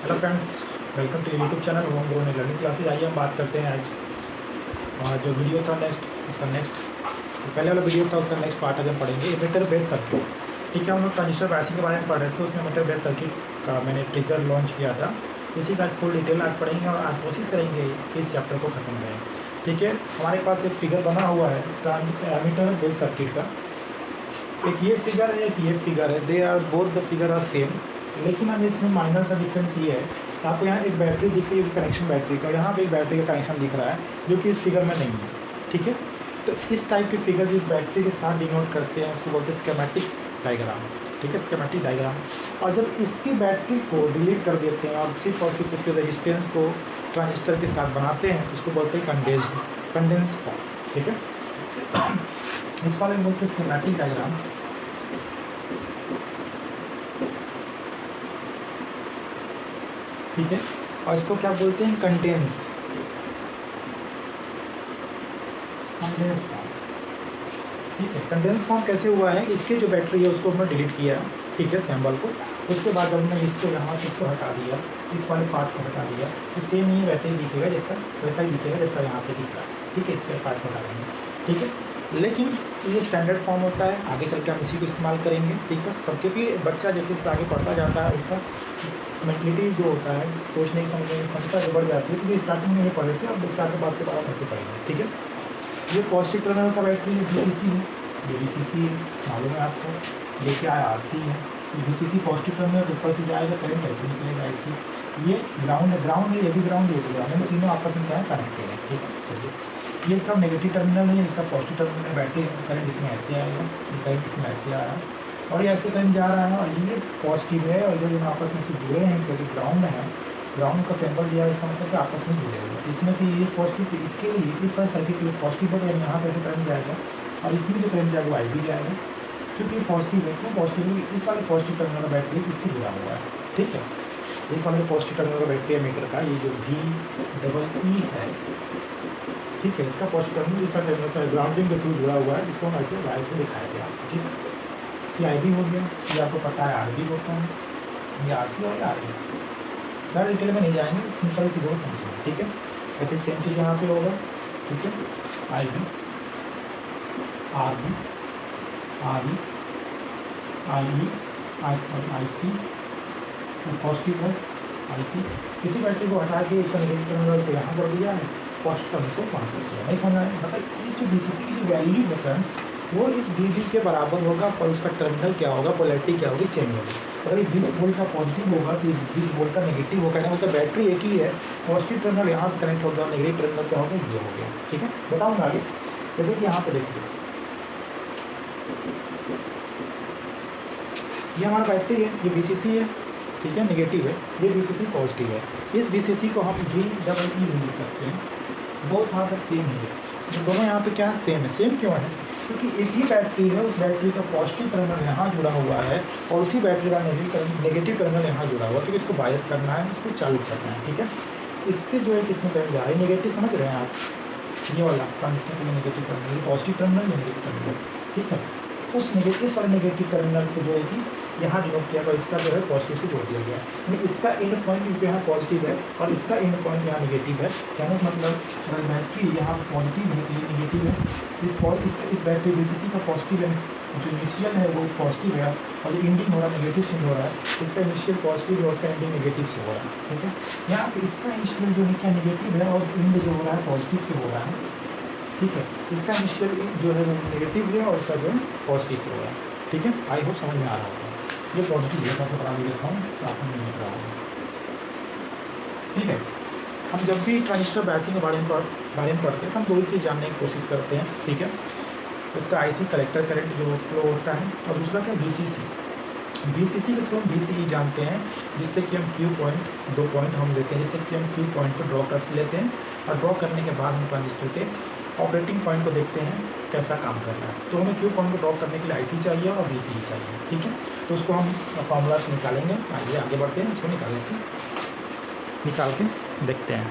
Hello friends, welcome to YouTube channel home grown learning classes. आइए हम बात करते हैं आज और जो वीडियो था उसका नेक्स्ट पहले वाला वीडियो था उसका नेक्स्ट पार्ट आज हम पढ़ेंगे एमिटर बेस्ड सर्किट। ठीक है, हम लोग ट्रांजिस्टर बायसिंग के बारे में पढ़ रहे थे, उसमें एमिटर बेस्ड सर्किट का मैंने टीचर लॉन्च किया था। उसी का फुल डिटेल आज पढ़ेंगे और आज कोशिश करेंगे कि इस चैप्टर को ख़त्म करें। ठीक है, हमारे पास एक फिगर बना हुआ है एमिटर बेस्ड सर्किट का। एक ये फिगर है, एक ये फिगर है। They are both the figure are same, लेकिन हम इसमें माइनर सा डिफरेंस ये है, आपको यहाँ एक बैटरी दिख रही है, कनेक्शन बैटरी का, यहाँ पे एक बैटरी का कनेक्शन दिख रहा है जो कि इस फिगर में नहीं है। ठीक है, तो इस टाइप के फिगर जो बैटरी के साथ डिनोट करते हैं उसको बोलते हैं स्कीमेटिक डायग्राम। ठीक है, स्कीमेटिक डायग्राम। और जब इसकी बैटरी को डिलीट कर देते हैं और सिर्फ उसके रेजिस्टेंस को ट्रांजिस्टर के साथ बनाते हैं तो उसको बोलते हैं कंडेंस फॉर्म। ठीक है, इस वाले में बोलते हैं स्कीमेटिक डायग्राम। ठीक है, और इसको क्या बोलते हैं, कंडेंस फॉर्म। ठीक है, कंडेंस फॉर्म कैसे हुआ है, इसके जो बैटरी है उसको हमने डिलीट किया। ठीक है, सैम्बल को। उसके बाद जब हमने इसको यहाँ से इसको हटा दिया, इस वाले पार्ट को हटा दिया, तो सेम ही वैसे ही दिखेगा वैसा ही दिखेगा जैसा यहाँ पे दिख रहा है। ठीक है, इससे पार्ट को हटा देंगे। ठीक है, लेकिन ये स्टैंडर्ड फॉर्म होता है, आगे चल के हम इसी को इस्तेमाल करेंगे। ठीक है, सबके भी बच्चा जैसे इससे आगे पढ़ता जाता है उसका मेंटलिटी जो होता है, सोचने की समझने की क्षमता जो बढ़ जाती है। तो ये स्टार्टिंग में ये पढ़े थे, अब स्टार्ट के बाद के बाद ऐसे पढ़ेंगे। ठीक है, ये पॉजिटिव टर्मिनल का बैटरी है, VCC है, ये VCC मालूम है आपको। ये क्या है, RC है। ये VCC पॉजिटिव टर्मिनल तो ऊपर से जाएगा, करंट ऐसे निकलेगा IC। ये ग्राउंड है, ये भी ग्राउंड, ये भी ग्राउंड है, तीनों आपस में क्या है, कनेक्टेड है। ठीक है, चलिए, ये इसका नेगेटिव टर्मिनल है, इसका पॉजिटिव टर्मिनल है। बैटरी करंट इसमें ऐसे आएगा, करंट इसमें ऐसे आ रहा है और ये ऐसे करंट जा रहा है, और ये पॉजिटिव है और ये आपस में से जुड़े हैं क्योंकि ग्राउंड है। ग्राउंड का सिंबल दिया है, इसका मतलब कि आपस में जुड़े हुए। इसमें से ये पॉजिटिव, इसके लिए इस वाले सर्किट के लिए पॉजिटिव है, यहाँ से ऐसे करंट जाएगा और इसमें जो करंट जाएगा वो IB जाएगा क्योंकि ये पॉजिटिव है। क्यों पॉजिटिव है, इस वाले पॉजिटिव टर्मिनल का बैटरी इससे जुड़ा हुआ है। ठीक है, इस वाले पॉजिटिव टर्मिनल का बैटरी है मीटर का, ये जो VEE है। ठीक है, इसका पॉजिटिव टर्मिनल इस टर्मिनल से ग्राउंडिंग के थ्रू जुड़ा हुआ है, जिसको हम ऐसे लाइट से दिखाया गया। ठीक है, ये IB हो गया, ये आपको पता है RB होता है, ये RC और ये RB। ज़्यादा डिटेल में नहीं जाएंगे, सिंपल सी दो समझेंगे। ठीक है, ऐसे सेम चीज़ यहाँ पे होगा। ठीक है, IB RB RE IE IC positive है IC। किसी बैटरी को हटा के इसका नेगेटिव टर्मिनल को यहाँ कर दिया है, पॉजिटिव टर्मिनल को वहाँ कर दिया। नहीं समझ आया, मतलब ये जो VCC की जो वैल्यू है फ्रेंड्स, वो इस VB के बराबर होगा और उसका टर्मिनल क्या होगा, पोलैरिटी क्या होगी, चेंज होगी। अगर ये 20 वोल्ट का पॉजिटिव होगा तो इस 20 वोल्ट का नेगेटिव होगा ना, मतलब बैटरी एक ही है, पॉजिटिव टर्मिनल यहाँ से कनेक्ट हो गया और नेगेटिव टर्मिनल क्या हो गया, ये हो गया। ठीक है, बताऊँगा आगे। जैसे कि यहाँ पे देखिए, ये हमारा बैटरी है, ये VCC है। ठीक है, नेगेटिव है, ये VCC पॉजिटिव है। इस VCC को हम VEE लिख सकते हैं, बोथ यहाँ पर सेम ही है। तो दोनों यहाँ पे क्या है, सेम है। सेम क्यों है, क्योंकि एक ही बैटरी है, उस बैटरी का पॉजिटिव टर्मिनल यहाँ जुड़ा हुआ है और उसी बैटरी का नेगेटिव टर्मिनल यहाँ जुड़ा हुआ है, क्योंकि इसको बायस करना है, इसको चालू करना है। ठीक है, इससे जो है किसमें करंट जा रहा है, नेगेटिव, समझ रहे हैं आप, ये वाला ट्रांजिस्टर के लिए negative terminal, positive terminal, negative terminal. ठीक है, उस इस वाले नेगेटिव टर्मिनल को जो है कि यहाँ डिनोट किया और इसका जो है पॉजिटिव से जोड़ दिया गया है। यानी इसका एंड पॉइंट यहाँ पॉजिटिव है और इसका एंड पॉइंट यहाँ नेगेटिव है। कहने का मतलब अगर बैटरी यहाँ पॉजिटिव है तो ये नेगेटिव है। इस बैटरी VCC का पॉजिटिव है, जो इनिशियल है वो पॉजिटिव है और जो एंडिंग हो रहा है नेगेटिव से हो रहा है। इसका इनिशियल पॉजिटिव है, उसका एंडिंग नेगेटिव से हो रहा है। ठीक है, यहाँ पे इसका इनिशियल जो है क्या नेगेटिव है और एंड जो हो रहा है पॉजिटिव से हो रहा है। ठीक है, इसका इनिशियल जो है वो नेगेटिव है और इसका जो है पॉजिटिव से हो रहा है। ठीक है, आई होप समझ में आ रहा होगा। ये पॉजिटिव है, कैसे बना देता हूँ, साफ में लिख रहा हूँ। ठीक है, हम जब भी ट्रांजिस्टर बायसिंग के बारे में पढ़ते हैं तो हम दो ही चीज़ जानने की कोशिश करते हैं। ठीक है, उसका IC कलेक्टर करंट जो फ्लो होता है और दूसरा क्या VCC के थ्रू हम VCE जानते हैं, जिससे कि हम Q पॉइंट, 2 पॉइंट हम लेते हैं, जिससे कि हम Q पॉइंट को ड्रॉ कर लेते हैं और ड्रॉ करने के बाद हम ट्रांजिस्टर के ऑपरेटिंग पॉइंट को देखते हैं कैसा काम कर रहा है। तो हमें Q पॉइंट को ड्रॉ करने के लिए IC चाहिए और VCE चाहिए। ठीक है, तो उसको हम फॉर्मूला से निकालेंगे। आइए आगे बढ़ते हैं, इसको निकाल के देखते हैं।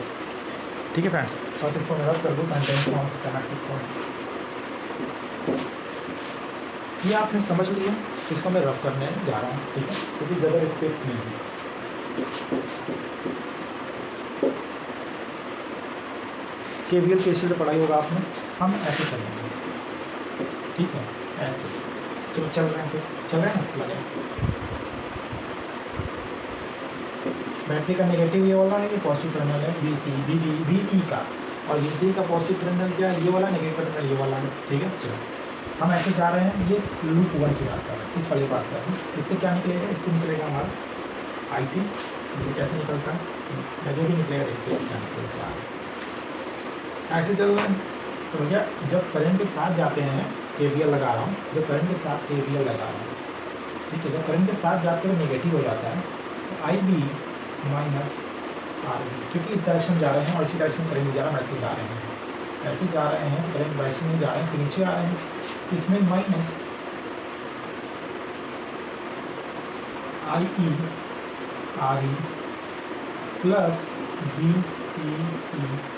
ठीक है फ्रेंड्स, बस इसको मैं रब कर दूँ, ये आपने समझ लिया, इसको मैं रब करने जा रहा हूँ। ठीक है, क्योंकि ज़्यादा स्पेस नहीं है। केवीएल केसीएल तो पढ़ाई होगा आपने। हम ऐसे चलेंगे, ठीक है, ऐसे। चलो चल रहे हैं, फिर चल रहे हैं ना, लगे। बैटरी का नेगेटिव ये वाला है, ये पॉजिटिव टर्मिनल है VE का, और VCE का पॉजिटिव टर्मिनल क्या है, ये वाला, नेगेटिव टर्मिनल ये वाला है, ठीक है। चलो हम ऐसे जा रहे हैं, ये लूप 1 की बात कर रहे हैं, इस वाली बात कर रहे हैं। इससे क्या निकलेगा, इससे निकलेगा हमारा IC, ये कैसे निकलता है, जो भी निकलेगा देखते हैं क्या निकलेगा। ऐसे चल रहे हैं तो भैया जब करंट के साथ जाते हैं, KVL लगा रहा हूँ, जब करंट के साथ KVL लगा रहा हूँ, ठीक है, जब करंट के साथ जाते हुए नेगेटिव हो जाता है तो IB माइनस RB, क्योंकि इस डायरेक्शन जा रहे हैं और इसी डायरेक्शन करंट नहीं जा रहा है, ऐसे जा रहे हैं, ऐसे जा रहे हैं, करंट डायरेक्शन में जा रहे हैं, फिर नीचे आ रहे हैं, तो इसमें minus IE RE plus VEE,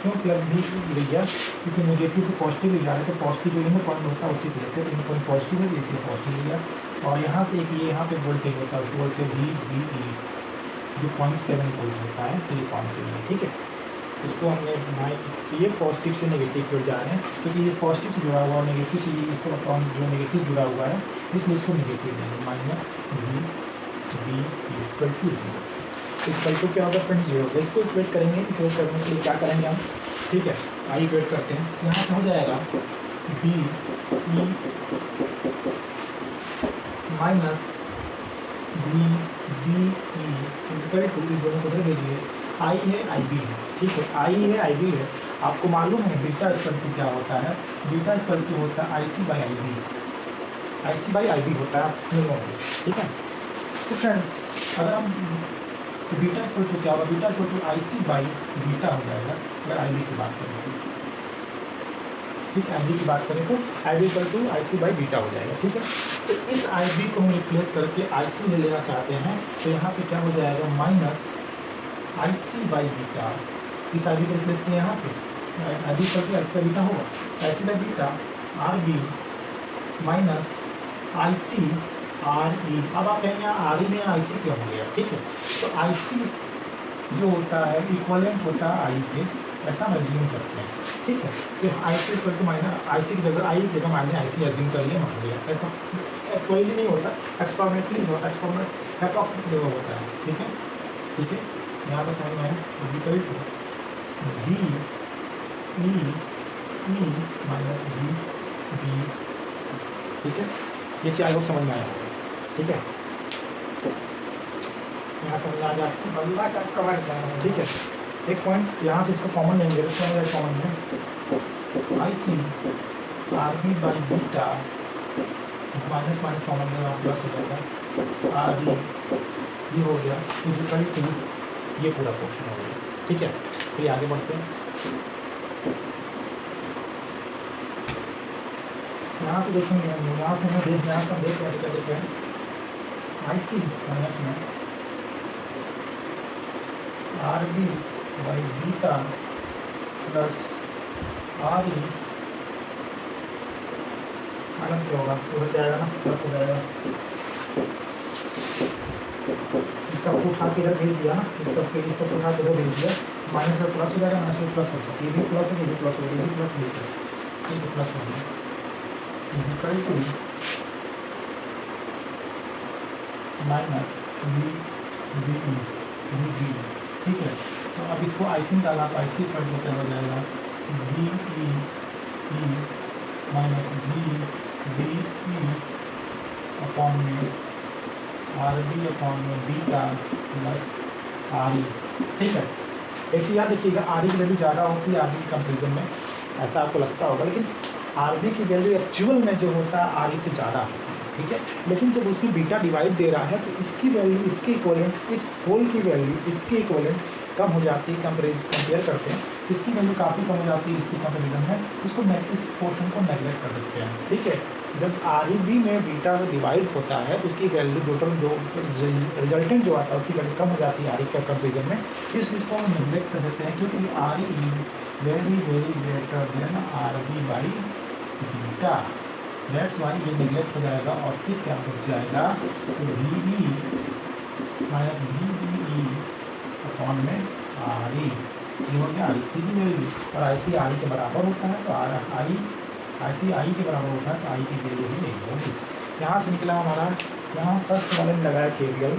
क्यों प्लस VE भैया, क्योंकि नेगेटिव से पॉजिटिव ले जा रहे थे, पॉजिटिव जो इनमें पॉइंट होता है उसी को लेते हैं, तो इनमें पॉइंट पॉजिटिव है इसलिए पॉजिटिव लिया, और यहाँ से एक ये यहाँ पे वोल्टेज होता है, उसको बोलते हैं VEE, जो 0.7 वोल्ट होता है सिलिकॉन के लिए, ठीक है। इसको हमने ये पॉजिटिव से नेगेटिव जुड़ जा रहे हैं, क्योंकि ये पॉजिटिव से जुड़ा हुआ है, नेगेटिव से इसको अपॉन जो नेगेटिव जुड़ा हुआ है, इसलिए इसको नेगेटिव देंगे, minus VE equal to 0। Equal to क्या होगा फ्रेंड, 0। इसको इक्वेट करेंगे, इक्वेट करने के लिए क्या करेंगे हम, ठीक है, आइए इक्वेट करते हैं। यहाँ से हो जाएगा VE minus VBE equal to, इस दोनों को उधर भेजिए, I है IB है, ठीक है, I है IB है। आपको मालूम है बीटा इक्वल टू क्या होता है, बीटा इक्वल टू होता है IC by IB, IC by IB होता है, ठीक है। तो फ्रेंड्स अगर हम बीटा इक्वल टू क्या होगा, beta equal to IC by beta हो जाएगा अगर IB की बात करें तो, ठीक है, IB की बात करें तो IB equal to IC by beta हो जाएगा, ठीक है। तो इस IB को हम रिप्लेस करके IC ले लेना चाहते हैं, तो यहाँ पे क्या हो जाएगा, माइनस IC बाई बीटा, इस IB को रिप्लेस किया यहाँ से, IB equal to IC by beta होगा, IC by beta RB minus IC RE। अब आप कहेंगे RE में IC क्यों हो गया, ठीक है। तो IC जो होता है इक्वलेंट होता है I के, ऐसा हम एज्यूम करते हैं, ठीक है। तो IC equal to minus IC की जगह I की जगह माइनस IC एज्यूम कर लिए, मान लिया, ऐसा कोई भी नहीं होता, एक्सपेरिमेंटली होता, एक्सपेरिमेंट अप्रॉक्सीमेटली होता है, ठीक है, ठीक है। यहाँ पर समझ में आया, equal to VEE minus VB, ठीक है। ये चीज़ आई होप समझ में आया, ठीक है, यहाँ समझ आ जाए, ठीक है। एक पॉइंट यहाँ से इसको कॉमन लेंगे, कॉमन में IC RB by beta minus minus common में प्लस हो जाएगा, RE ये हो गया, इक्वल टू ये पूरा पोर्शन हो गया, ठीक है। फिर आगे बढ़ते हैं, यहाँ से देखेंगे, यहाँ से हम देख रहे हैं क्या देख रहे हैं, IC माइनस में RB by beta plus RE minus क्या होगा, उधर जाएगा ना, प्लस हो जाएगा, इस सबको उठा के इधर भेज दिया ना, इस सबको उठा के इधर भेज दिया, माइनस में प्लस हो जाएगा, माइनस में प्लस हो जाएगा, ये भी प्लस हो, ये भी प्लस हो, ये भी प्लस, ये भी प्लस हो गया, इक्वल टू माइनस VB, ठीक है। तो अब इसको IC निकाला, तो IC इक्वल टू क्या हो जाएगा, VEE माइनस VBE अपॉन में RB अपॉन में बीटा प्लस RE, ठीक है। एक चीज़ याद रखिएगा, RE की वैल्यू ज़्यादा होती है RB के कंपेरिजन में, ऐसा आपको लगता होगा, लेकिन RB की वैल्यू एक्चुअल में जो होता है RE से ज़्यादा होता है, ठीक है। लेकिन जब उसमें बीटा डिवाइड दे रहा है तो इसकी वैल्यू इसके इक्वलेंट, इस होल की वैल्यू इसके इक्वलेंट कम हो जाती है, कंपेयर करते हैं, इसकी वैल्यू काफ़ी कम हो जाती है इसकी कंपेरिजन में, इसको इस पोर्शन को नेगलेक्ट कर देते हैं, ठीक है। जब REB में बीटा डिवाइड होता है तो उसकी वैल्यू टोटल जो रिजल्टेंट जो आता है उसकी वैल्यू कम हो जाती है RE के कंपेरिजन में, इसको हम नेगलेक्ट कर देते हैं, क्योंकि RE is very very greater than RB by beta, that's why ये नेगलेक्ट हो जाएगा, और फिर क्या बच जाएगा, तो VE माइनस VBE तो हमने आर ई हो गया, आई सी की वैल्यू, और आई सी आर ई के बराबर होता है तो आई सी आई के बराबर होता है तो आई की वैल्यू भी यही होगी। यहाँ से निकला हमारा, यहाँ फर्स्ट वाले में लगाया KVL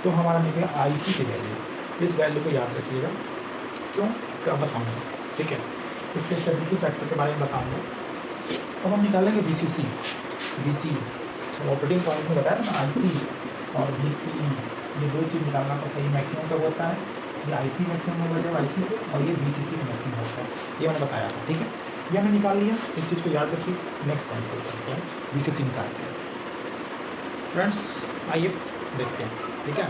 तो हमारा निकला आई सी की वैल्यू। इस वैल्यू को याद रखिएगा, क्यों इसका बताऊँगा, ठीक है। इसके स्टेबिलिटी फैक्टर के बारे में बताऊँगा। अब हम निकालेंगे BCC, BC ऑपरेटिंग पॉइंट में बताया ना, IC और BCE, ये दो चीज़ निकालना पड़ता है। ये मैक्सिमम कब होता है, ये IC मैक्सिमम होगा जब IC से, और ये BCC मैक्सिमम होता है, ये मैंने बताया था, ठीक है। ये हमने निकाल लिया, इस चीज़ को याद रखिए। नेक्स्ट पॉइंट पर चलते हैं, BCC निकालते हैं। फ्रेंड्स आइए देखते हैं, ठीक है।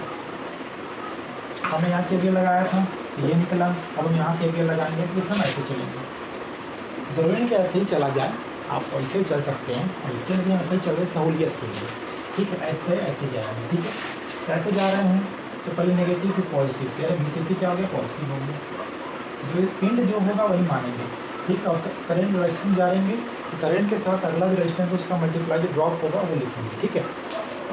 हमने यहाँ KVL लगाया था, ये निकला। अब हम यहाँ KVL लगाएंगे तो हम ऐसे चलेंगे, ज़रूरी नहीं कि ऐसे ही चला जाए, आप ऐसे ही चल सकते हैं, ऐसे भी ऐसे ही चल रहे सहूलियत के लिए, ठीक है। ऐसे जाएंगे, ठीक है। कैसे जा रहे हैं तो पहले नेगेटिव फिर पॉजिटिव, कह रहे BCC क्या हो गया, पॉजिटिव हो गया। जो पिंड जो होगा वही मानेंगे, ठीक है। और करंट डायरेक्शन जा रहेंगे तो करंट के साथ अगला जो रेजिस्टेंस उसका मल्टीप्लाई जो ड्रॉप होगा वो लिखेंगे, ठीक है।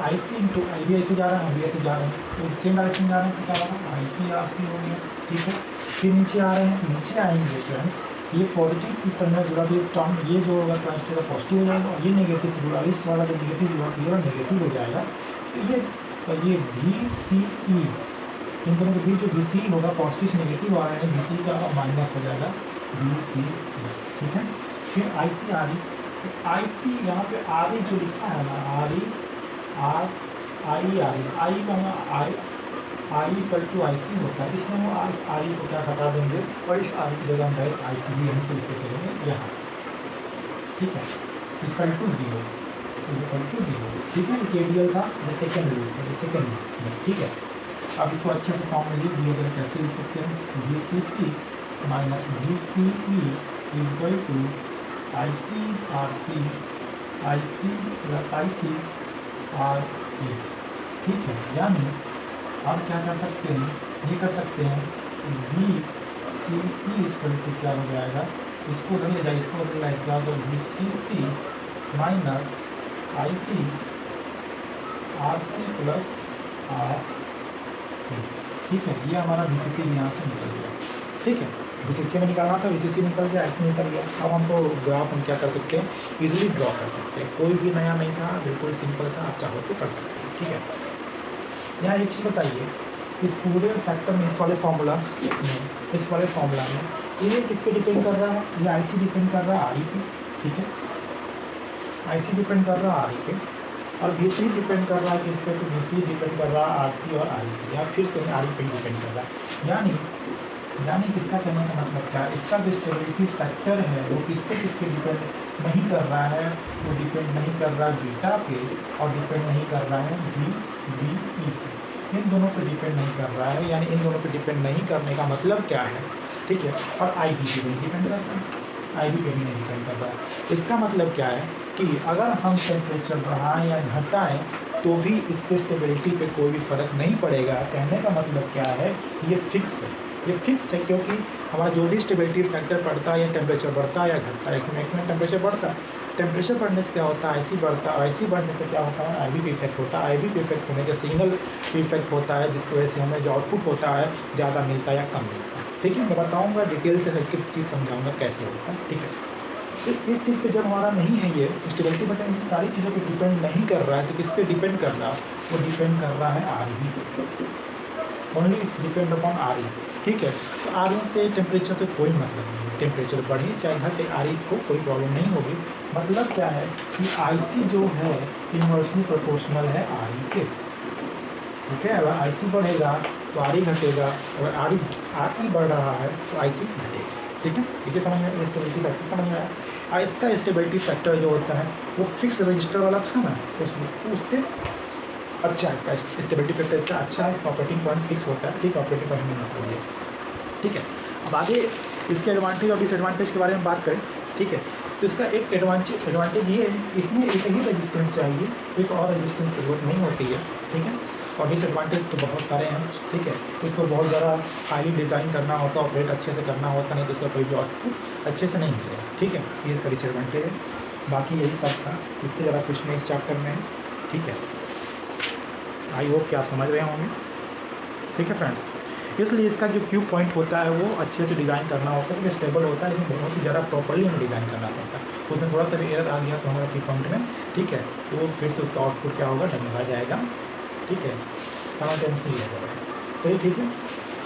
IC इंटू आई भी ऐसे जा रहा है, हम भी ऐसे जा रहे हैं, तो सेम डायरेक्शन जा रहे हैं तो क्या होगा, IC RC हो गया, ठीक है। फिर नीचे आ रहे हैं, नीचे आएंगे फ्रेंड्स, ये पॉजिटिव की टर्मिनल जुड़ा, ये टर्म ये जो होगा ट्रांसफर पॉजिटिव हो जाएगा, और ये नेगेटिव से जुड़ा, इस वाला जो नेगेटिव जुड़ा क्लियर नेगेटिव हो जाएगा। तो ये BCE, इन दोनों के बीच जो BCE होगा पॉजिटिव से नेगेटिव आ रहा है, BCE का माइनस हो जाएगा BCE, ठीक है। फिर IC RE, IC यहाँ पे RE जो लिखा है ना, RE आई का आई इक्वल टू IC होता है, इसमें वो RE को क्या हटा देंगे और इस RE की जगह हम डायरेक्ट IC भी यहीं से लिखते चलेंगे यहाँ से, ठीक है। इक्वल टू जीरो, ठीक है। KVL था सेकेंड रूल, ठीक है। अब इसको अच्छे से फॉर्म में लिख दिए, अगर कैसे लिख सकते हैं, BCC minus BCE equal to IC RC, IC plus IC RE, ठीक है। यानी अब क्या कर सकते हैं, ये कर सकते हैं BCE इक्वल टू क्या हो जाएगा, इसको उधर ले जाए, इसको उधर लाइक क्या, तो BCC minus IC RC plus RE, ठीक है। ये हमारा BCC यहाँ से निकल गया, ठीक है। BCC में निकालना था, BCC निकल गया, IC निकल गया। अब हमको ग्राफ हम क्या कर सकते हैं, इजीली ड्रॉ कर सकते हैं। कोई भी नया नहीं था, बिल्कुल सिंपल था, आप चाहो तो कर सकते हैं, ठीक है। यहाँ एक चीज़ बताइए, इस पूरे फैक्टर में, इस वाले फार्मूला में ये किस पे डिपेंड कर रहा है, ये IC डिपेंड कर रहा है RE पे, ठीक है। IC डिपेंड कर रहा है RE पे, और BCE डिपेंड कर रहा है किस पे, तो BCE डिपेंड कर रहा है RC और RE पे, या फिर से RE पे डिपेंड कर रहा है। यानी किसका कहने का मतलब क्या है, इसका जो स्टेबिलिटी फैक्टर है वो किस पे डिपेंड नहीं कर रहा है, वो डिपेंड नहीं कर रहा है बीटा पे, और डिपेंड नहीं कर रहा है BE पे, इन दोनों पे डिपेंड नहीं कर रहा है। यानी इन दोनों पे डिपेंड नहीं करने का मतलब क्या है, ठीक है। और IB पे नहीं डिपेंड करता है, IB पे भी नहीं डिपेंड कर रहा है। इसका मतलब क्या है कि अगर हम टेम्परेचर बढ़ाएँ या घटाएँ तो भी इसके स्टेबिलिटी पे कोई भी फ़र्क नहीं पड़ेगा। कहने का मतलब क्या है, ये फिक्स है, क्योंकि हमारा जो भी स्टेबिलिटी फैक्टर बढ़ता है या टेम्परेचर बढ़ता है या घटता है, मैक्सिमम टेम्परेचर बढ़ता है, टेम्परेचर बढ़ने से क्या होता है, IC बढ़ता है, IC बढ़ने से क्या होता है, IB भी इफेक्ट होता है, IB भी इफेक्ट होने से सिग्नल भी इफेक्ट होता है, जिसकी वजह से हमें जो आउटपुट होता है ज़्यादा मिलता है या कम मिलता है, ठीक है। मैं बताऊँगा डिटेल से हर एक चीज़ समझाऊँगा कैसे होता है, ठीक है। तो इस चीज़ पे जब हमारा नहीं है ये स्टेबिलिटी बटन, इस सारी चीज़ों पे डिपेंड नहीं कर रहा है, तो किस पे डिपेंड कर रहा है, वो डिपेंड कर रहा है RE पे, only it's depend upon RE, ठीक है। तो RE से टेम्परेचर से कोई मतलब नहीं है, टेम्परेचर बढ़े चाहे घटे, RE को कोई प्रॉब्लम नहीं होगी। मतलब क्या है कि IC जो है इनवर्सली प्रोपोर्शनल है RE के, ठीक है। अगर IC बढ़ेगा तो RE घटेगा, अगर RE बढ़ रहा है तो IC घटेगा, ठीक है। इसे समझ में, स्टेबिलिटी फैक्टर समझ में आया। इसका स्टेबिलिटी फैक्टर जो होता है वो फिक्स रजिस्टर वाला था ना, उससे अच्छा है, इसका स्टेबिलिटी फैक्टर इसका अच्छा है, इसका ऑपरेटिंग पॉइंट फिक्स होता है, ठीक है। ऑपरेटिंग पॉइंट में ना होइए, ठीक है। अब आगे इसके एडवांटेज और डिसएडवांटेज के बारे में बात करें, ठीक है। तो इसका एक एडवांटेज ये है, इसमें एक ही रेजिस्टेंस चाहिए, एक और रेजिस्टेंस की जरूरत नहीं होती है, ठीक है। और डिसएडवांटेज तो बहुत सारे हैं, ठीक है। इसको बहुत ज़्यादा हाईली डिज़ाइन करना होता है, ऑपरेट अच्छे से करना होता, नहीं तो इसका कोई भी आउटपुट अच्छे से नहीं मिलेगा, ठीक है। ये इसका डिसएडवांटेज है। बाकी यही सब था, इससे ज़्यादा कुछ नहीं इस चैप्टर में, ठीक है। आई होप कि आप समझ रहे होंगे, ठीक है फ्रेंड्स। इसलिए इसका जो क्यू पॉइंट होता है वो अच्छे से डिज़ाइन करना होता है, स्टेबल होता है, लेकिन बहुत ही ज़्यादा प्रॉपर्ली हमें डिज़ाइन करना पड़ता है। उसमें थोड़ा सा भी एरर आ गया तो हमारा क्यू पॉइंट में, ठीक है, तो फिर से उसका आउटपुट क्या होगा, डगमगा जाएगा, ठीक है, साइमल्टेनियसली हो जाएगा। तो ये ठीक है,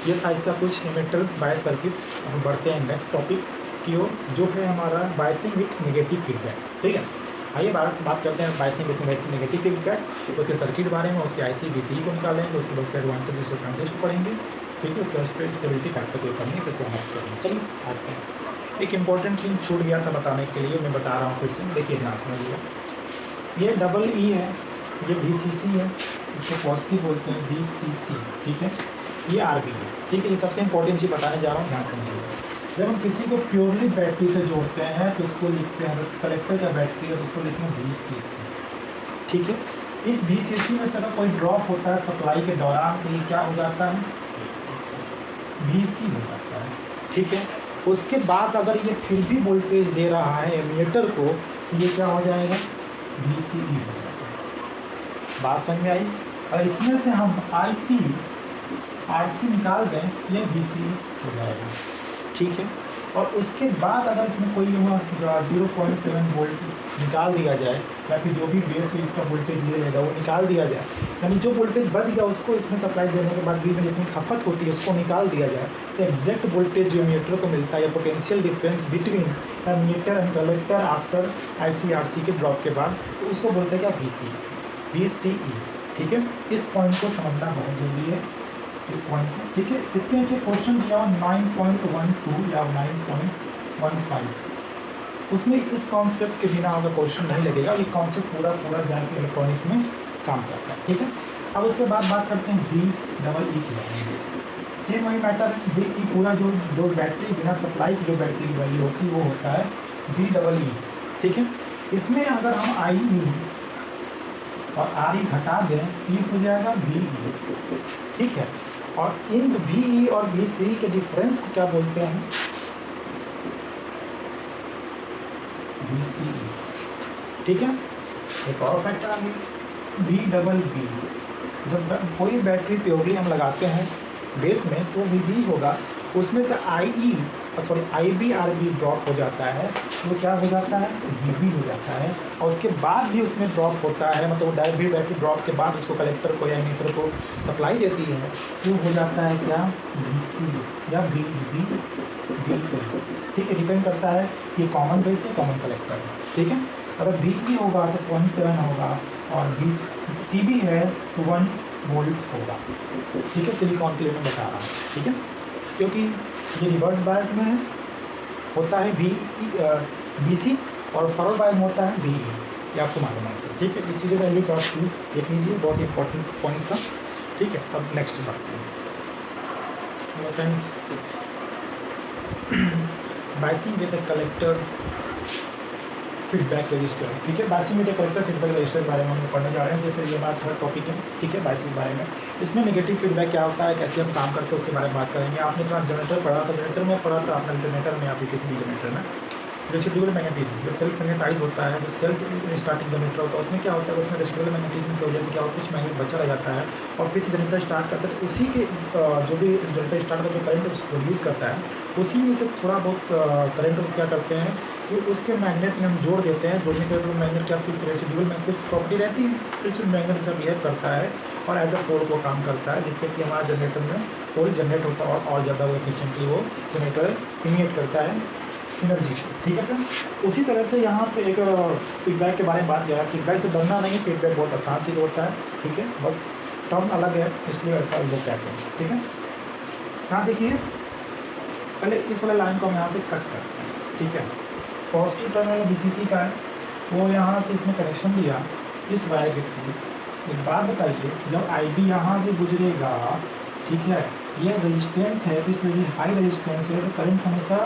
ये था इसका कुछ इमिटर बायस सर्किट। हम बढ़ते हैं नेक्स्ट टॉपिक की ओर, जो है हमारा बायसिंग विथ नेगेटिव फीडबैक, ठीक है। आइए बात करते हैं बायसिंग विथ नेगेटिव फीडबैक, उसके सर्किट बारे में, उसके IC BCE को निकालेंगे, उसके बाद उसके एडवांटेज डिसएडवांटेज को पढ़ेंगे, फिर उसके स्टेबिलिटी फैक्टर को पढ़ेंगे, फिर हम करेंगे। चलिए आते हैं। एक इम्पॉर्टेंट चीज़ छूट गया था बताने के लिए, मैं बता रहा हूँ फिर से, देखिए ध्यान समझिए। ये डबल E है, ये VCC है, इसको पॉजिटिव बोलते हैं VCC, ठीक है। ये RB है, ठीक है। ये सबसे इंपॉर्टेंट चीज़ बताने जा रहा हूँ, ध्यान समझिए। जब हम किसी को प्योरली बैटरी से जोड़ते हैं तो उसको लिखते हैं, कलेक्टर का बैटरी है तो उसको लिखते हैं VCC, ठीक है। इस VCC में से अगर कोई ड्रॉप होता है सप्लाई के दौरान तो ये क्या हो जाता है, VC हो जाता है, ठीक है। उसके बाद अगर ये फिर भी वोल्टेज दे रहा है एमिटर को, ये क्या हो जाएगा, VCE हो जाएगा। बात समझ में आई। और इसमें से हम RC निकाल दें, ये VCE हो जाएगा, ठीक है। और उसके बाद अगर इसमें कोई 0.7 वोल्ट निकाल दिया जाए, या फिर जो भी बेस का वोल्टेज मिलेगा वो निकाल दिया जाए, यानी जो वोल्टेज बच गया उसको इसमें सप्लाई देने के बाद बीच में जितनी खपत होती है उसको निकाल दिया जाए, तो एग्जैक्ट वोल्टेज जो एमिटर को मिलता है या potential difference between emitter and collector after IC RC के ड्रॉप के बाद, तो उसको बोलते हैं क्या, VCE, ठीक है। इस पॉइंट को समझना बहुत जरूरी है, इस पॉइंट को, ठीक है। इसके नीचे क्वेश्चन दिया हुआ 9.12 या 9.15, उसमें इस कॉन्सेप्ट के बिना अगर क्वेश्चन नहीं लगेगा, ये कॉन्सेप्ट पूरा जाके इलेक्ट्रॉनिक्स में काम करता है, ठीक है। अब उसके बाद बात करते हैं VEE की बारे में। सेम वही मैटर, VE पूरा जो बैटरी बिना सप्लाई की जो बैटरी की वैल्यू होती है वो होता है VEE, ठीक है। इसमें अगर हम IE और RE घटा दें, ये हो जाएगा VE, ठीक है। और इन VE और VCE के डिफरेंस को क्या बोलते हैं, VCE, ठीक है। एक और फैक्टर आ गया VEE। जब कोई बैटरी प्योरली हम लगाते हैं बेस में तो VB होगा, उसमें से IB RB ड्रॉप हो जाता है, तो क्या हो जाता है, VB हो जाता है। और उसके बाद भी उसमें ड्रॉप होता है, मतलब डायरेक्ट बैटरी ड्रॉप के बाद उसको कलेक्टर को या एमिटर को सप्लाई देती है, तो हो जाता है क्या, VC या VB, ठीक है। डिपेंड करता है कि कॉमन बेस है कॉमन कलेक्टर है, ठीक है। अगर VB होगा तो 0.7 होगा, और CB है तो 1 वोल्ट होगा, ठीक है। सिलिकॉन के लिए मैं बता रहा हूँ, ठीक है, क्योंकि ये रिवर्स बायस में है, होता है VC, और फॉरवर्ड बायस में होता है VE, ये आपको मालूम है, ठीक है। इसी जगह वैल्यू क्रॉस टू देख लीजिए, बहुत इंपॉर्टेंट पॉइंट था, ठीक है। अब नेक्स्ट बढ़ते हैं। Hello friends, biasing with the collector feedback register, ठीक है। Biasing with the collector feedback register के बारे में हम पढ़ने जा रहे हैं, जैसे ये हमारा थर्ड टॉपिक है, ठीक है, बायसिंग के बारे में। इसमें नेगेटिव फीडबैक क्या होता है, कैसे हम काम करते हैं उसके बारे में बात करेंगे। आपने जनरेटर पढ़ा था, जनरेटर में पढ़ा था आपने, जनरेटर में या फिर किसी भी जनरेटर में रेसिडुअल मैग्नेटिज्म, जो सेल्फ मैग्नेटाइज होता है, जो सेल्फ स्टार्टिंग जनरेटर होता है, उसमें क्या होता है, उसमें रेसिडुअल मैग्नेटिज्म की वजह से क्या होता है, कुछ मैग्नेट बचा रह जाता है, और फिर से जनरेटर स्टार्ट करता है तो उसी के जो भी जनरेटर स्टार्ट करता है, जो करंट प्रोड्यूस करता है, उसी में से थोड़ा बहुत करंट को क्या करते हैं कि उसके मैग्नेट में हम जोड़ देते हैं। जोड़ने के बाद मैग्नेट क्या, फिर रेसिडुअल में कुछ प्रॉपर्टी रहती है, फिर उस मैग्नेट से बिहेव करता है और एज अ पोल को काम करता है, जिससे कि हमारे जनरेटर में पोल जनरेट होता है और ज़्यादा वो एफिशिएंटली वो जनरेटर इमिट करता है एनर्जी, ठीक है फ्रेंड। उसी तरह से यहाँ पे एक फीडबैक के बारे में बात किया, फीडबैक से डरना नहीं, फीडबैक बहुत आसान चीज़ होता है, ठीक है। बस टर्म अलग है इसलिए ऐसा लोग कहते हैं, ठीक है। यहाँ देखिए, पहले इस वाले लाइन को हम यहाँ से कट करते हैं, ठीक है। पॉजिटिव टर्मिनल VCC का है, वो यहाँ से इसमें कनेक्शन दिया इस वायर के थ्रू। एक बात बताइए, जब IB यहाँ से गुजरेगा, ठीक है, ये रेजिस्टेंस है तो इसलिए हाई रेजिस्टेंस है, तो करंट हमेशा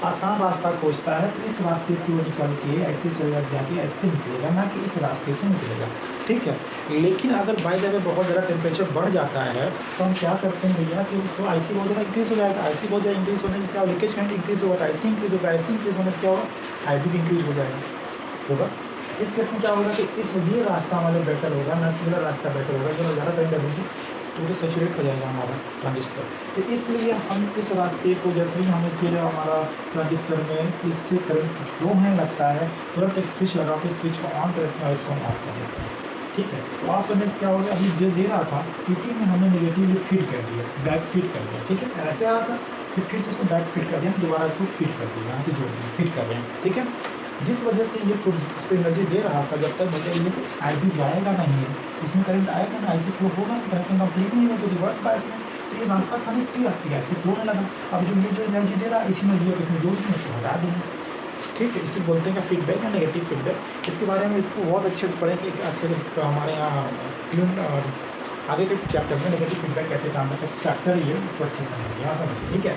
आसान रास्ता खोजता है, तो इस रास्ते से वो निकल के ऐसे चलेगा, जाके ऐसे निकलेगा, ना कि इस रास्ते से निकलेगा, ठीक है। लेकिन अगर बाई द वे बहुत ज़्यादा टेम्परेचर बढ़ जाता है तो हम क्या करते हैं भैया कि तो IC बहुत ज़्यादा इंक्रीज़ हो जाएगा। IC बहुत ज़्यादा इंक्रीज़ होने से क्या, लीकेज करंट इंक्रीज़ होगा तो IC इंक्रीज़ होगा, IC इंक्रीज़ होने से क्या होगा, IB भी इंक्रीज़ हो जाएगा। इस केस में क्या होगा कि इस ये रास्ता हमारे बेटर होगा, ना कि वाला रास्ता बेटर होगा, जो ज़्यादा करंट लगेगी तो वो सैचुरेट हो जाएगा हमारा ट्रांजिस्टर। तो इसलिए हम इस रास्ते को जैसे ही हमें फिर हमारा ट्रांजिस्टर में इससे करंट फ्लो होने लगता है, तुरंत एक स्विच लगा के स्विच को ऑन करते हैं और इसको हम ऑफ कर देते हैं। ठीक है, तो ऑफ करने से क्या हो गया, अभी जो दे रहा था इसी में हमने नेगेटिवली फीड कर दिया, बैक फीड कर दिया। ठीक है, ऐसे आ रहा था फिर से इसको बैक फीड कर दिया, दोबारा इसको फीड कर दिया, यहाँ से जोड़ दिया, फीड कर रहे हैं। ठीक है, जिस वजह से ये इसको एनर्जी दे रहा था, जब तक मुझे ये आई भी जाएगा नहीं है, इसमें करंट आएगा ना, ऐसे फ्लो होगा, कनेक्शन कंप्लीट नहीं होगा, तो रिवर्स बायस में तो ये रास्ता खाने की आती है, ऐसे फ्लो होने लगा। अब जो ये जो एनर्जी दे रहा है इसी में दिया, इसमें जोड़ दिया, इसको हटा देंगे। ठीक है, इसे बोलते हैं फीडबैक या नेगेटिव फीडबैक। इसके बारे में इसको बहुत अच्छे से पढ़ेंगे, अच्छे से हमारे यहाँ ट्यून और आगे के चैप्टर में नेगेटिव फीडबैक कैसे काम करता है, चैप्टर ही है, उसको अच्छे से समझिए, यहाँ समझिए। ठीक है,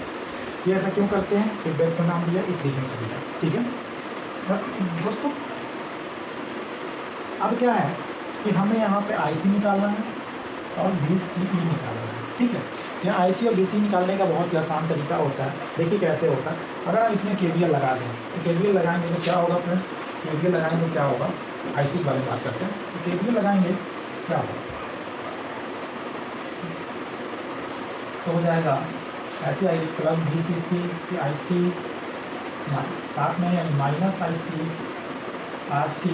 ये ऐसा क्यों करते हैं, फीडबैक का नाम दिया इस रीजन से दिया। ठीक है दोस्तों, अब क्या है कि हमें यहाँ पे आईसी निकालना है और VCE निकालना है। ठीक है, यहाँ आईसी और VCE निकालने का बहुत ही आसान तरीका होता है। देखिए कैसे होता है, अगर हम इसमें KVL लगा दें तो KVL लगाएंगे तो क्या होगा फ्रेंड्स, KVL लगाएंगे तो क्या होगा, आईसी के बारे में बात करते हैं। तो KVL लगाएंगे क्या होगा, तो हो जाएगा ऐसे आई प्लस VCC की IC साथ में यानी माइनस IC RC,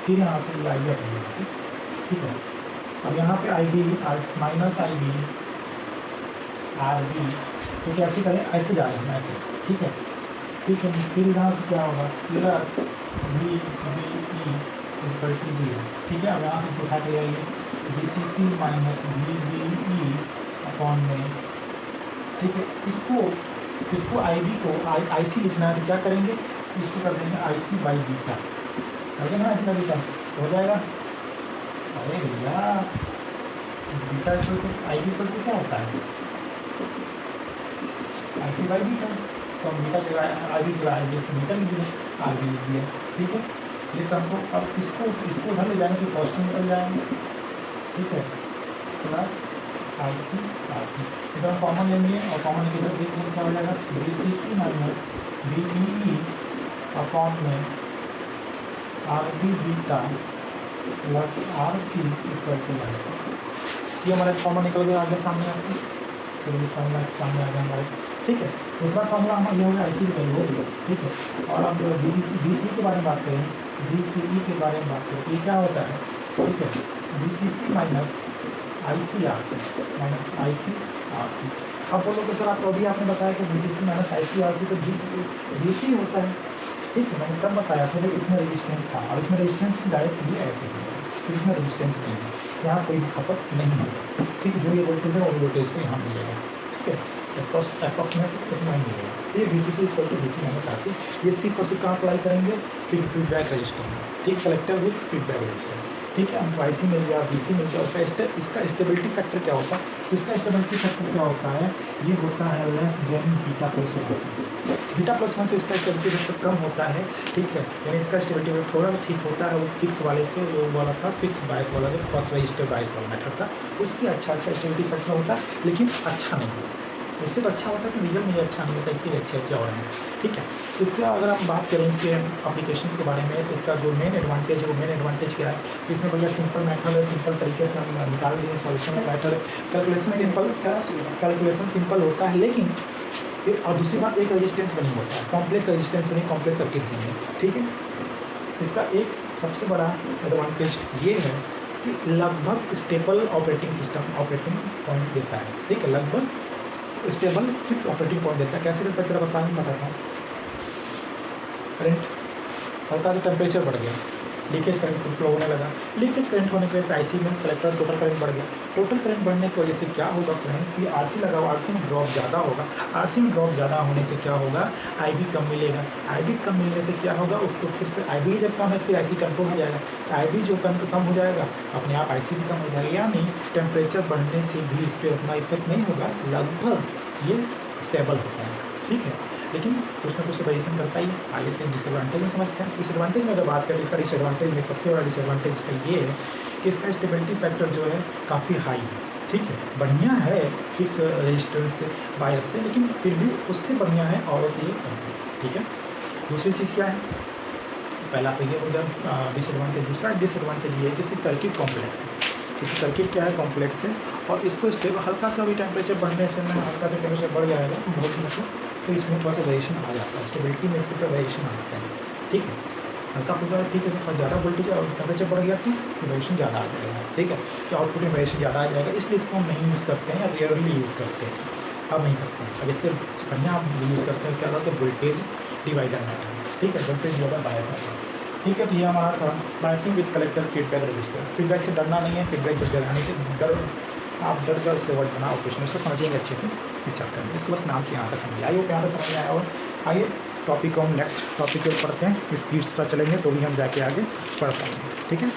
फिर यहाँ से ये IB हटेगी। ठीक है, अब यहाँ पे IB माइनस IB RB, तो कैसे करें, ऐसे जा रहे हैं ऐसे। ठीक है, फिर यहाँ से क्या होगा, प्लस VBE इक्वल टू 0। ठीक है, अब यहाँ से उठा के जाइए VCC माइनस VBE अपॉन में। ठीक है, इसको IB को IC लिखना है, तो क्या करेंगे, इसको कर देंगे IC बाई बीटा, अगर ना इसका बीटा हो जाएगा। अरे भैया बीटा इसको तो IB पर तो क्या होता है, IC बाई बीटा, तो हम बीटा जो IB जो IB से बीटा लिख दिया, RB लिख दिया। ठीक है, ये टर्म को अब इसको उधर ले जाएंगे तो कॉस्टिंग निकल जाएंगे। ठीक है, प्लस IC RC इधर कॉमन लेंगे और कॉमन इधर देखिए क्या हो जाएगा, VCC माइनस VBE अपॉन में RB beta plus RC equal to IC। ये हमारा फॉर्मूला निकल गया आगे सामने आपको, फिर ये फॉर्मूला सामने आ गया हमारे। ठीक है, दूसरा फॉर्मूला हमारा ये हो गया IC की वैल्यू हो गया। ठीक है, और अब VCE के बारे में बात करें, VCE के बारे में बात करें, ये क्या होता है। ठीक है, VCC minus IC RC minus IC RC। अब बोलो कि सर आपको अभी आपने बताया कि VCC माइनस IC RC तो DC होता है। ठीक है, मैंने तब बताया था, लेकिन इसमें रेजिस्टेंस था, और इसमें रेजिस्टेंस डायरेक्टली ऐसे ही है, तो इसमें रेजिस्टेंस नहीं है, यहाँ कोई भी खपत नहीं होगा। ठीक है, जो ये वोल्टेज है वही वोल्टेज को यहाँ मिलेगा। ठीक है, अप्रॉक्सीमेट कितना ही मिलेगा। ये VCC equal to VC minus RC, ये सिर्फ और सिर्फ कहाँ अप्लाई करेंगे, फीडबैक रजिस्टर में। ठीक, कलेक्टर विथ फीडबैक रजिस्टर। ठीक है, हमको IC मिल गया, VC मिल गया, उसका इसका स्टेबिलिटी फैक्टर क्या होता है, इसका स्टेबिलिटी फैक्टर क्या होता है, ये होता है less than beta plus 1। Beta plus 1 से इसका स्टेबिलिटी फैक्टर कम होता है। ठीक है, यानी इसका स्टेबिलिटी फैक्टर थोड़ा सा ठीक होता है, वो फिक्स वाले से वो वाला था, फिक्स बायस वाला जो फर्स्ट रजिस्टर बायस वाला मेथड था, उससे अच्छा इसका स्टेबिलिटी फैक्टर होता है, लेकिन अच्छा नहीं होता। उससे तो अच्छा होता है कि रियल में अच्छा नहीं होता, इसीलिए अच्छे और हैं। ठीक है, तो इसका अगर हम बात करें इसके एप्लीकेशन के बारे में, तो इसका जो मेन एडवांटेज है वो मेन एडवांटेज क्या है कि इसमें भैया सिंपल मेथड है, सिंपल तरीके से हम निकाल देंगे सॉल्यूशन मेथड, कैलकुलेशन सिंपल होता है, लेकिन फिर और दूसरी बात एक रेजिस्टेंस बनी होता है, कॉम्प्लेक्स रेजिस्टेंस बनी, कॉम्प्लेक्स सर्किट बनी है। ठीक है, इसका एक सबसे बड़ा एडवांटेज ये है कि लगभग stable operating system operating point देता है। ठीक है, लगभग स्टेबल फिक्स ऑपरेटिंग पॉइंट देता है। कैसे देता है जरा बताता हूँ। करंट हल्का सा टेम्परेचर बढ़ गया, लीकेज करंट फ्लो होने लगा, लीकेज करंट होने की वजह से IC में कलेक्टर टोटल करंट बढ़ गया। टोटल करंट बढ़ने की वजह से क्या होगा फ्रेंड्स, ये RC लगा हुआ, RC में ड्रॉप ज़्यादा होगा, RC में ड्रॉप ज़्यादा होने से क्या होगा, IB कम मिलेगा, IB कम मिलने से क्या होगा, उसको फिर से IB जब कम है फिर IC कंट्रोल हो जाएगा, IB जो कम हो जाएगा अपने आप IC भी कम हो जाएगा, यानी टेम्परेचर बढ़ने से भी इस पर उतना इफेक्ट नहीं होगा, लगभग ये स्टेबल होता है। ठीक है, लेकिन कुछ ना कुछ वेरिएशन करता ही। आगे इसके डिसएडवांटेज में समझते हैं। डिसएडवांटेज में अगर बात करें, इसका डिसएडवांटेज में सबसे बड़ा डिसएडवांटेज इसका ये है कि इसका स्टेबिलिटी फैक्टर जो है काफ़ी हाई है। ठीक है, बढ़िया है फिक्स रेजिस्टेंस से बायस से, लेकिन फिर भी उससे बढ़िया है और से ये कम है। ठीक है, दूसरी चीज़ क्या है, पहला तो ये हो गया डिसएडवांटेज। दूसरा डिसएडवांटेज ये है कि इसकी सर्किट कॉम्प्लेक्स है। इसकी सर्किट क्या है, कॉम्प्लेक्स है, और इसको स्टेबल हल्का सा भी टेम्परेचर बढ़ने से ना हल्का सा टेम्परेचर बढ़ जाएगा बहुत से, तो इसमें थोड़ा सा वेरिएशन आ जाता है, स्टेबिलिटी में इसके ऊपर वेरिएशन आता है। ठीक है, हल्का फुल्का ठीक है, थोड़ा ज़्यादा वोल्टेज और टेम्परेचर बढ़ गया तो वेरिएशन ज़्यादा आ जाएगा। ठीक है, तो आउटपुट में वेरिएशन ज़्यादा आ जाएगा, इसलिए इसको हम नहीं यूज़ करते हैं या रेयरली यूज़ करते हैं, अब नहीं करते हैं। अब इससे बढ़िया हम यूज़ करते हैं क्या कहते हैं, वोल्टेज डिवाइडर मेथड। ठीक है, वोल्टेज डिवाइडर बायस मेथड। ठीक है, तो ये हमारा था biasing with collector feedback register. Feedback से डरना नहीं है, फीडबैक बस डराने से डर आप डर कर उसके वर्ड बनाओ क्वेश्चन, उसको समझेंगे अच्छे से इस चैप्टर में। इसको बस नाम से यहाँ तक समझ आइए, यहाँ पर समझ आया। और आइए टॉपिक को हम नेक्स्ट टॉपिक पे पढ़ते हैं, स्पीड से चलेंगे तो भी हम जाके आगे पढ़ पाएंगे। ठीक है,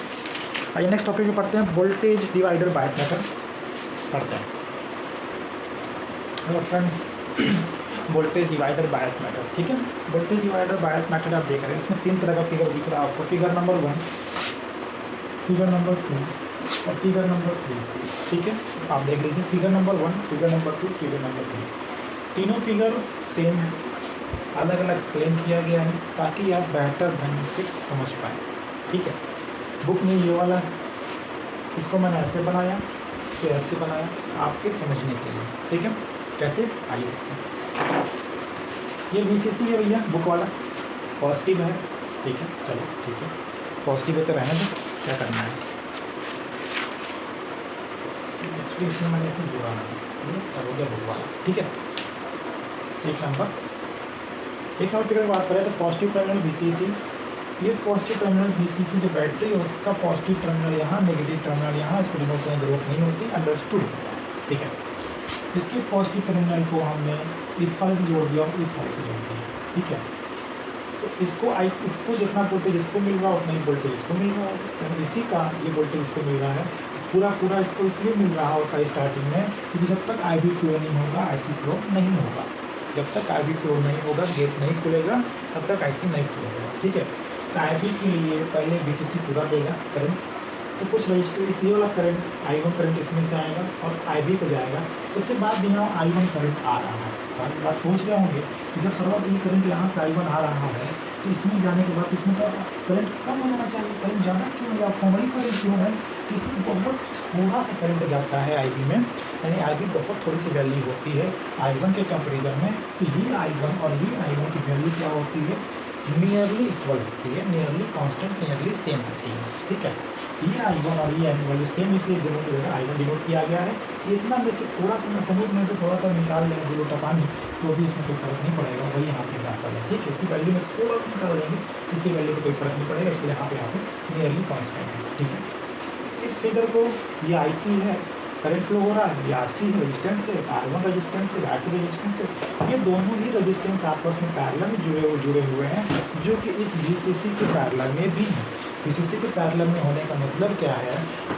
आइए नेक्स्ट टॉपिक में पढ़ते हैं, वोल्टेज डिवाइडर बायस मेथड पढ़ते हैं। Hello friends, voltage divider bias method. ठीक है, वोल्टेज डिवाइडर बायस मेथड आप देख रहे हैं, इसमें 3 तरह का फिगर दिख रहा है आपको, फिगर नंबर 1, फिगर नंबर 2 और फिगर नंबर 3। ठीक है, आप देख लीजिए, figure number 1, figure number 2, figure number 3, तीनों फिगर सेम है, अलग अलग एक्सप्लेन किया गया है ताकि आप बेहतर ढंग से समझ पाएँ। ठीक है, बुक में ये वाला है, इसको मैंने ऐसे बनाया तो ऐसे बनाया आपके समझने के लिए। ठीक है, कैसे आइए, ये VCC है भैया बुक वाला, पॉजिटिव है। ठीक है, चलो ठीक है, पॉजिटिव है तो रहने दो, क्या करना है एक्चुअली इसमें मैंने इसे जोड़ा नहीं, तब हो गया बुक वाला। ठीक है, एक नंबर फिगर बात करें तो पॉजिटिव टर्मिनल VCC, ये पॉजिटिव टर्मिनल VCC जो बैटरी है उसका पॉजिटिव टर्मिनल यहाँ, नेगेटिव टर्मिनल यहाँ, इसको डिनोट करने की जरूरत नहीं होती, अंडरस्टूड। ठीक है, इसके पॉजिटिव टर्मिनल को हमने इस वाले से जोड़ दिया और इस वाले से जोड़ दिया। ठीक है, तो इसको जितना वोल्टेज इसको मिल रहा है उतना ही वोल्टेज इसको मिल रहा है, इसी का ये वोल्टेज इसको मिल रहा है, पूरा इसको इसलिए मिल रहा होता है स्टार्टिंग में क्योंकि जब तक IB फ्लो नहीं होगा IC फ्लो नहीं होगा, जब तक IB फ्लो नहीं होगा, गेट नहीं खुलेगा, तब तक IC नहीं फ्लो होगा। ठीक है, तो IB के लिए पहले VCC पूरा देगा करंट, तो कुछ रजिस्टर इसी वाला करंट I1 करंट इसमें से आएगा और IB को जाएगा, उसके बाद यहाँ I1 करंट आ रहा है। बात सोच रहे होंगे कि जब सर्वर ये करंट यहाँ से I1 आ रहा है तो इसमें जाने के बाद इसमें तो करंट कम हो जाना चाहिए, करंट ज़्यादा क्यों या फॉर्मली करंट क्यों है, तो इसमें बहुत थोड़ा सा करंट जाता है IB में, यानी IB बहुत थोड़ी सी वैल्यू होती है I1 के कंपेरिजन में। तो ये I1 और ये I1 की वैल्यू क्या होती है, नियरली इक्वल होती है, नियरली कांस्टेंट, नियरली सेम होती है। ठीक है, ये I1 और ये वैल्यू सेम इसलिए दोनों की जगह I1 डिनोट किया गया है। इतना में से थोड़ा सा समुद्र में से थोड़ा सा निकाल लेंगे 2 लोटा पानी तो भी इसमें कोई फर्क नहीं पड़ेगा, वही यहाँ पे एग्जाम्पल है। ठीक है, इसकी वैल्यू में थोड़ा सा निकाल लेंगे, इसकी वैल्यू को कोई फर्क नहीं पड़ेगा, इसलिए यहाँ पे नियरली कांस्टेंट है। ठीक है, इस फिगर को ये IC है, करंट फ्लो हो रहा है, ये RC है, रेजिस्टेंस है, R1 रेजिस्टेंस है, R2 रेजिस्टेंस है, ये दोनों ही रेजिस्टेंस आपस में पैरेलल में जुड़े हुए हैं, जो कि इस VCC के पैरेलल में भी हैं। VCC के पैरेलल में होने का मतलब क्या है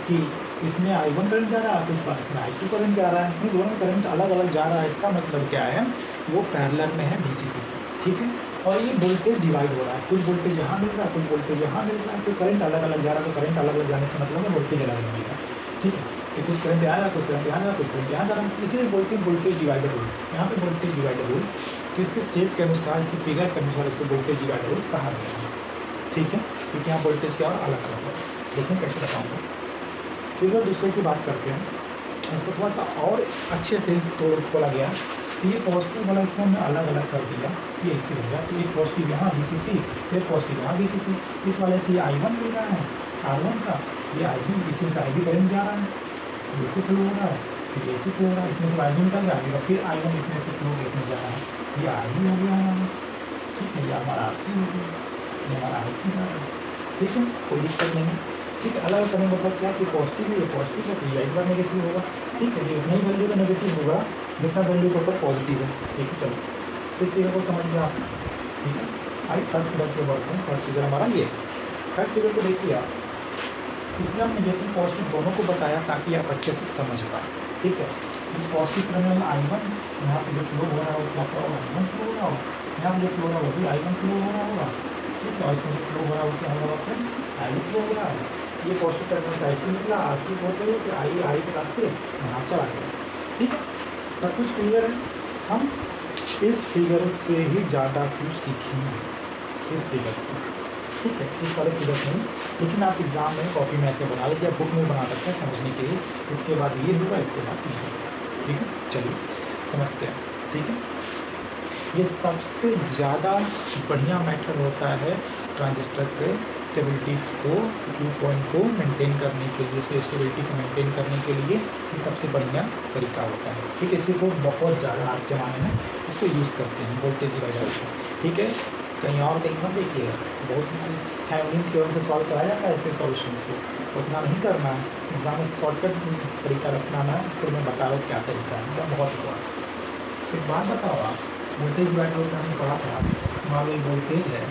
कि इसमें I1 करंट जा रहा है, कुछ बार इसमें I2 करंट जा रहा है, इन दोनों करंट अलग अलग जा रहा है, इसका मतलब क्या है, वो पैरेलल में है VCC। ठीक है, और ये वोल्टेज डिवाइड हो रहा है, कुछ वोल्टेज यहाँ मिल रहा है, कुछ वोल्टेज यहाँ मिल रहा है, तो करंट अलग अलग जा रहा है, तो करंट अलग अलग जाने से मतलब है वोल्टेज अलग अलग मिलेगा। ठीक है, कि कुछ करंट आया, कुछ करंट यहाँ जा, कुछ करंट यहाँ जा रहा है, इसीलिए बोलते हैं वोल्टेज डिवाइडर रूल। यहाँ पे वोल्टेज डिवाइडर रूल, तो इसके शेप के अनुसार, इसकी फिगर के अनुसार इसको वोल्टेज डिवाइडर रूल कहा गया है। ठीक है, क्योंकि यहाँ वोल्टेज क्या अलग अलग है। देखें कैसे बताऊँगा, फिगर दूसरे की बात करते हैं, इसको थोड़ा सा और अच्छे से तोड़ खोला गया। ये पॉजिटिव वाला इसको हमने अलग अलग कर दिया, ये ऐसे हो गया, तो एक पॉजिटिव यहाँ VCC, एक पॉजिटिव यहाँ VCC, इस वाले से ये I1 मिल रहा है R1 का, ये IB, इसमें से IB करंट जा रहा है, ऐसे फ्लो हो रहा है, फिर ऐसे फ्लो हो रहा है, इसमें से IB निकल जाएगा, फिर I1 इसमें से फ्लो इसमें जा रहा है, ये IB हो गया हमारा। ठीक है, ये हमारा RC हो गया, ये हमारा IC जा रहा है। ठीक है, कोई दिक्कत नहीं है। ठीक है, अलग करने का मतलब क्या कि पॉजिटिव है, ये पॉजिटिव है, तो ये एक बार नेगेटिव होगा। ठीक है, ये उतना ही वैल्यू का नेगेटिव होगा जितना वैल्यू के ऊपर पॉजिटिव है। ठीक है, चलो इस फिगर को समझ लिया आप। ठीक है, आई थर्ड फिगर के बढ़ते हैं। थर्ड फिगर हमारा ये, थर्ड फिगर को देखिए आप, इसलिए हमने नेगेटिव पॉजिटिव दोनों को बताया ताकि आप अच्छे से समझ पाए। ठीक है, इस पॉजिटिव टर्मिनल I1, यहाँ पे जो फ्लो हो रहा है उसका I1 फ्लो हो रहा होगा, यहाँ पे जो फ्लो हो रहा है वो भी I1 फ्लो हो रहा होगा। ठीक है, और इसमें जो फ्लो हो रहा है वो क्या होगा फ्रेंड्स, I2 फ्लो हो रहा है। ये पॉजिटिव टर्मिनल से IC निकला, RC होते हुए फिर I के रास्ते यहाँ चला गया। ठीक है, सब कुछ क्लियर है। हम इस फिगर से ही ज़्यादा कुछ सीखेंगे, इस फिगर से ठीक है, इस वाले फिगर नहीं, लेकिन आप एग्ज़ाम में कॉपी में ऐसे बना लीजिए, बुक में बना सकते हैं समझने के लिए। इसके बाद ये होगा, इसके बाद ये होगा, ठीक है। चलिए समझते हैं, ठीक है। ये सबसे ज़्यादा बढ़िया मेथड होता है ट्रांजिस्टर पे स्टेबिलिटी को, ड्यू पॉइंट को मेंटेन करने के लिए, उसकी स्टेबिलिटी को मेंटेन करने के लिए ये सबसे बढ़िया तरीका होता है, ठीक है। इसी को बहुत ज़्यादा आज के ज़माने में इसको यूज़ करते हैं वोल्टेज की वजह से, ठीक है। कहीं और कहीं मत देखिएगा, बहुत हैमरिंग की वजह से सॉल्व कराया जाता है इसके सॉल्यूशन को, उतना नहीं करना है। एग्जाम में शॉर्टकट तरीका रखना है, इसको मैं बता रहा हूँ क्या तरीका है, मतलब बहुत अच्छा। एक बात बताओ, आप वोल्टेज बैटरी में हमने पढ़ा था, मान लो वोल्टेज है,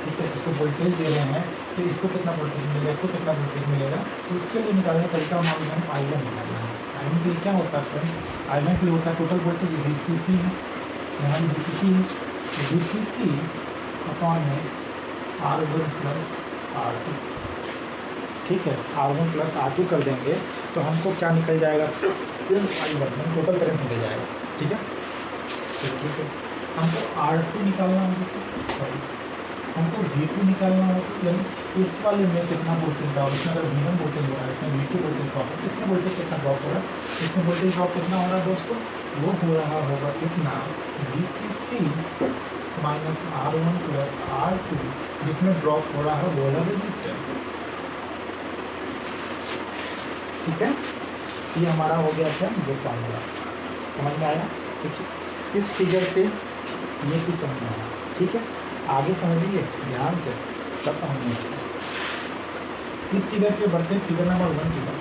ठीक है, इसको वोल्टेज दे रहे हैं, तो इसको कितना वोल्टेज मिलेगा, इसको कितना वोल्टेज मिलेगा, तो इसके लिए निकालने का तरीका मान लो हम I1 निकालना है। I1 के लिए क्या होता है फ्रेंड्स, I1 के लिए होता है टोटल वोल्टेज VCC है, यहाँ VCC है, VCC अपॉन में R1 प्लस R2, ठीक है। R1 प्लस R2 कर देंगे तो हमको क्या निकल जाएगा, फिर I1 में टोटल करंट निकल जाएगा, ठीक है। ठीक है, हमको R2 निकालना होगा, सॉरी हमको V2 निकालना होगा, यानी इस वाले में कितना वोल्टेज ड्रॉप, इसमें अगर V1 वोल्टेज हो रहा है, इसमें V2 वोल्टेज ड्रॉप है, इसमें वोल्टेज कितना ड्रॉप हो रहा है, इसमें वोल्टेज ड्रॉप कितना हो रहा है दोस्तों, वो हो रहा होगा कितना, VCC minus R1 plus R2, जिसमें ड्रॉप हो रहा है वो वाला रेजिस्टेंस, ठीक है। ये हमारा हो गया क्या, ये फॉर्मूला समझ में आया, ठीक है। इस फिगर से ये भी समझ में आया, ठीक है। आगे समझिए ध्यान से, सब समझने चाहिए। इस फिगर पे बढ़ते फिगर नंबर 1 की बात,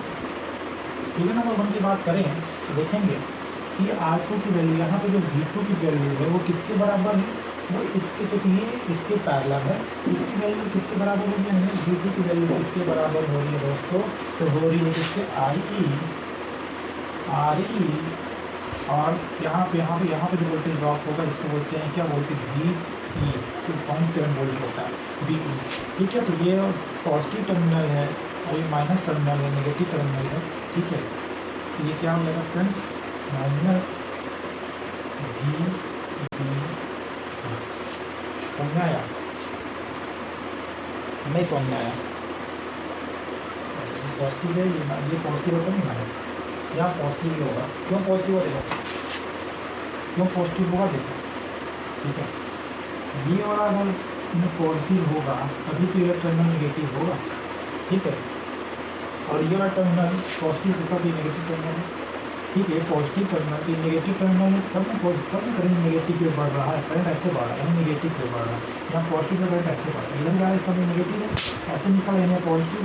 फिगर नंबर 1 की बात करें तो देखेंगे कि R2 की वैल्यू, यहाँ पे जो V2 की वैल्यू है वो किसके बराबर है, वो इसके, क्योंकि ये इसके पैरेलल है, इसकी वैल्यू किसके बराबर हो रही है, V2 की वैल्यू किसके बराबर हो रही है दोस्तों, तो हो रही है किसके, RE, और यहाँ पे जो वोल्टेज ड्रॉप होगा इसको बोलते हैं क्या, बोलते हैं VE, 2.7 वोल्ट होता है VE, ठीक है। तो ये पॉजिटिव टर्मिनल है और ये माइनस टर्मिनल है, नेगेटिव टर्मिनल है, ठीक है। तो ये क्या हो जाएगा फ्रेंड्स, माइनस VE, समझ में आया, नहीं समझ में आया, पॉजिटिव है ये पॉजिटिव होता नहीं माइनस, यहाँ पॉजिटिव ही होगा, क्यों पॉजिटिव होगा, क्यों पॉजिटिव होगा देखो, ठीक है। ये वाला अगर पॉजिटिव होगा तभी तो ये टर्मिनल नेगेटिव होगा, ठीक है। और ये वाला टर्मिनल पॉजिटिव इसका भी नेगेटिव टर्मिनल है, ठीक है। पॉजिटिव टर्मिनल तो नेगेटिव टर्मिनल है, तब ना करंट नेगेटिव पे बढ़ रहा है, करंट ऐसे बढ़ रहा है, नेगेटिव पे बढ़ रहा है, यहाँ पॉजिटिव पे करंट ऐसे बढ़ रहा है, इधर जा रहा है इसका भी नेगेटिव है, ऐसे निकल रहा है पॉजिटिव,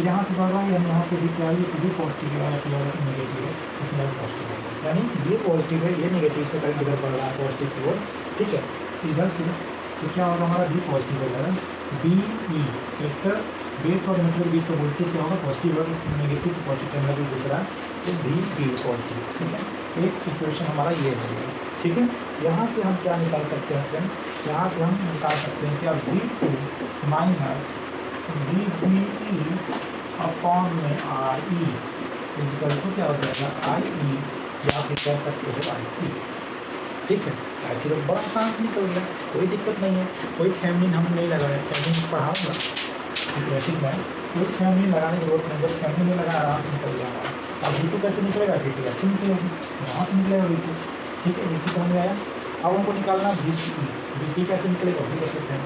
यहाँ से बढ़ रहा है, यानी यहाँ पे भी क्या है, ये भी पॉजिटिव है, या नेगेटिव है, इसमें भी पॉजिटिव है, यानी ये पॉजिटिव है, ये नेगेटिव से करंट इधर बढ़ रहा है पॉजिटिव की ओर, ठीक है। इधर से तो क्या होगा, हमारा भी पॉजिटिव हो जाएगा, BE वेक्टर बेस और मीटर के बीच का वोल्टेज क्या होगा, पॉजिटिव और नेगेटिव से पॉजिटिव टर्मिनल भी दूसरा है, तो VE पॉजिटिव, ठीक है। एक सिचुएशन हमारा ये हो गया, ठीक है। यहाँ से हम क्या निकाल सकते हैं फ्रेंड्स, यहाँ से हम निकाल सकते हैं क्या, V2 माइनस VBE अपॉन में RE इजकल को क्या हो जाएगा, IE, या फिर कह सकते हो IC, ठीक है। ऐसे तो बड़ा आसान से निकल गया, कोई दिक्कत नहीं है, कोई थेवेनिन हम नहीं लगाया, थेवेनिन पढ़ाऊँगा, ठीक है। कोई थेवेनिन लगाने की जरूरत नहीं, जब थेवेनिन में लगा आराम से निकल गया हमारा। अब V2 कैसे निकलेगा, V2 ऐसे निकलेगी, यहाँ से निकलेगा V2, ठीक है। VC समझ में आया। अब हमको निकालना VC कैसे निकलेगा, भी कर सकते हैं,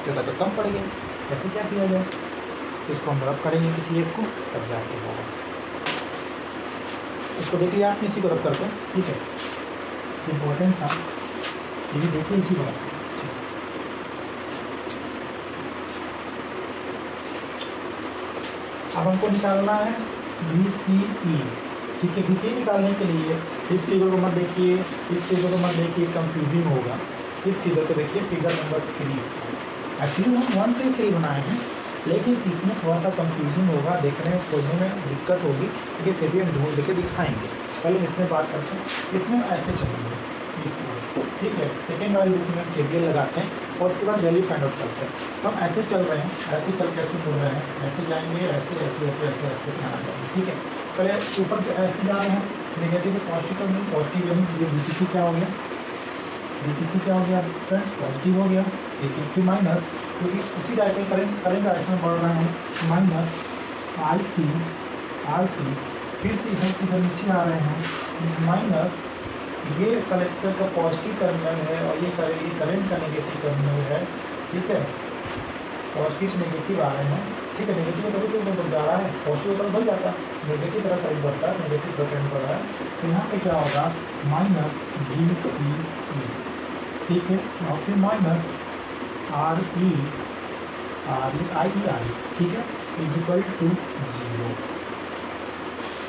चला तो कम पड़ गया, कैसे क्या किया जाए, तो इसको हम रब करेंगे किसी एक को, तब जाके होगा। इसको देख लिया आपने, इसी को रब करते हैं, ठीक है। इम्पोर्टेंट था ये, देखिए इसी को रब। अब हमको निकालना है VCE, ठीक है। VCE निकालने के लिए इस फिगर को मत देखिए, इस फिगर को मत देखिए, कंफ्यूजिंग होगा। इस फिगर को देखिए, फिगर नंबर 3, एक्चुअली हम 1 से 3 बनाए हैं, लेकिन इसमें थोड़ा सा कंफ्यूजिंग होगा, देखने में खोजने में दिक्कत होगी, लेकिन फिर भी हम ढूंढ के दिखाएंगे। पहले इसमें बात करते हैं, इसमें ऐसे चलेंगे, ठीक है। सेकेंड वाले लूप में KVL लगाते हैं और उसके बाद वैल्यू फाइंड आउट करते हैं। तो हम ऐसे चल रहे हैं, ऐसे चल कैसे मुड़ रहे हैं, ऐसे जाएंगे, ऐसे ऐसे ऐसे ऐसे ऐसे ध्यान जाएंगे, ठीक है। पहले ऊपर ऐसे जा रहे हैं, नेगेटिव से पॉजिटिव में, पॉजिटिव यानी ये VCC क्या हो गया, VCC क्या हो गया फ्रेंड्स, पॉजिटिव हो गया, ठीक है। फिर माइनस, क्योंकि उसी करंट डायरेक्शन में बढ़ रहा है, माइनस RC, फिर से इधर से इधर नीचे आ रहे हैं, माइनस ये कलेक्टर का पॉजिटिव टर्मिनल है और ये करंट का नेगेटिव टर्मिनल है, ठीक है। पॉजिटिव से नेगेटिव आ रहे हैं, ठीक है। नेगेटिव में कभी बढ़ जा रहा है, पॉजिटिव तरफ बढ़ जाता है, नेगेटिव तरफ करंट बढ़ता है, नेगेटिव तरफ करंट बढ़ रहा है। तो यहाँ पे क्या होगा माइनस VCE, ठीक है। और फिर माइनस RE, ठीक है, इजिकल टू 0,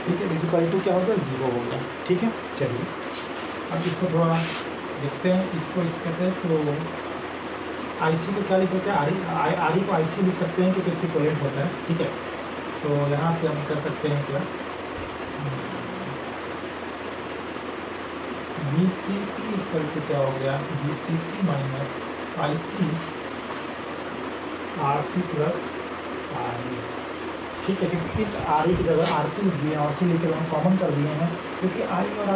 ठीक है। इजिकल टू क्या होगा 0 हो गया, ठीक है। चलिए अब इसको थोड़ा देखते हैं, इसको इस कहते हैं तो IC को क्या लिख सकते हैं, RE को IC लिख सकते हैं क्योंकि इसकी इक्विवेलेंट होता है, ठीक है। तो यहाँ से हम कर सकते हैं क्या, VCE इसका क्या हो गया VCC minus IC RC plus RE, ठीक है। क्योंकि इस RE की जगह RC लिख दिए और RC लेकर हम कॉमन कर दिए हैं, क्योंकि I और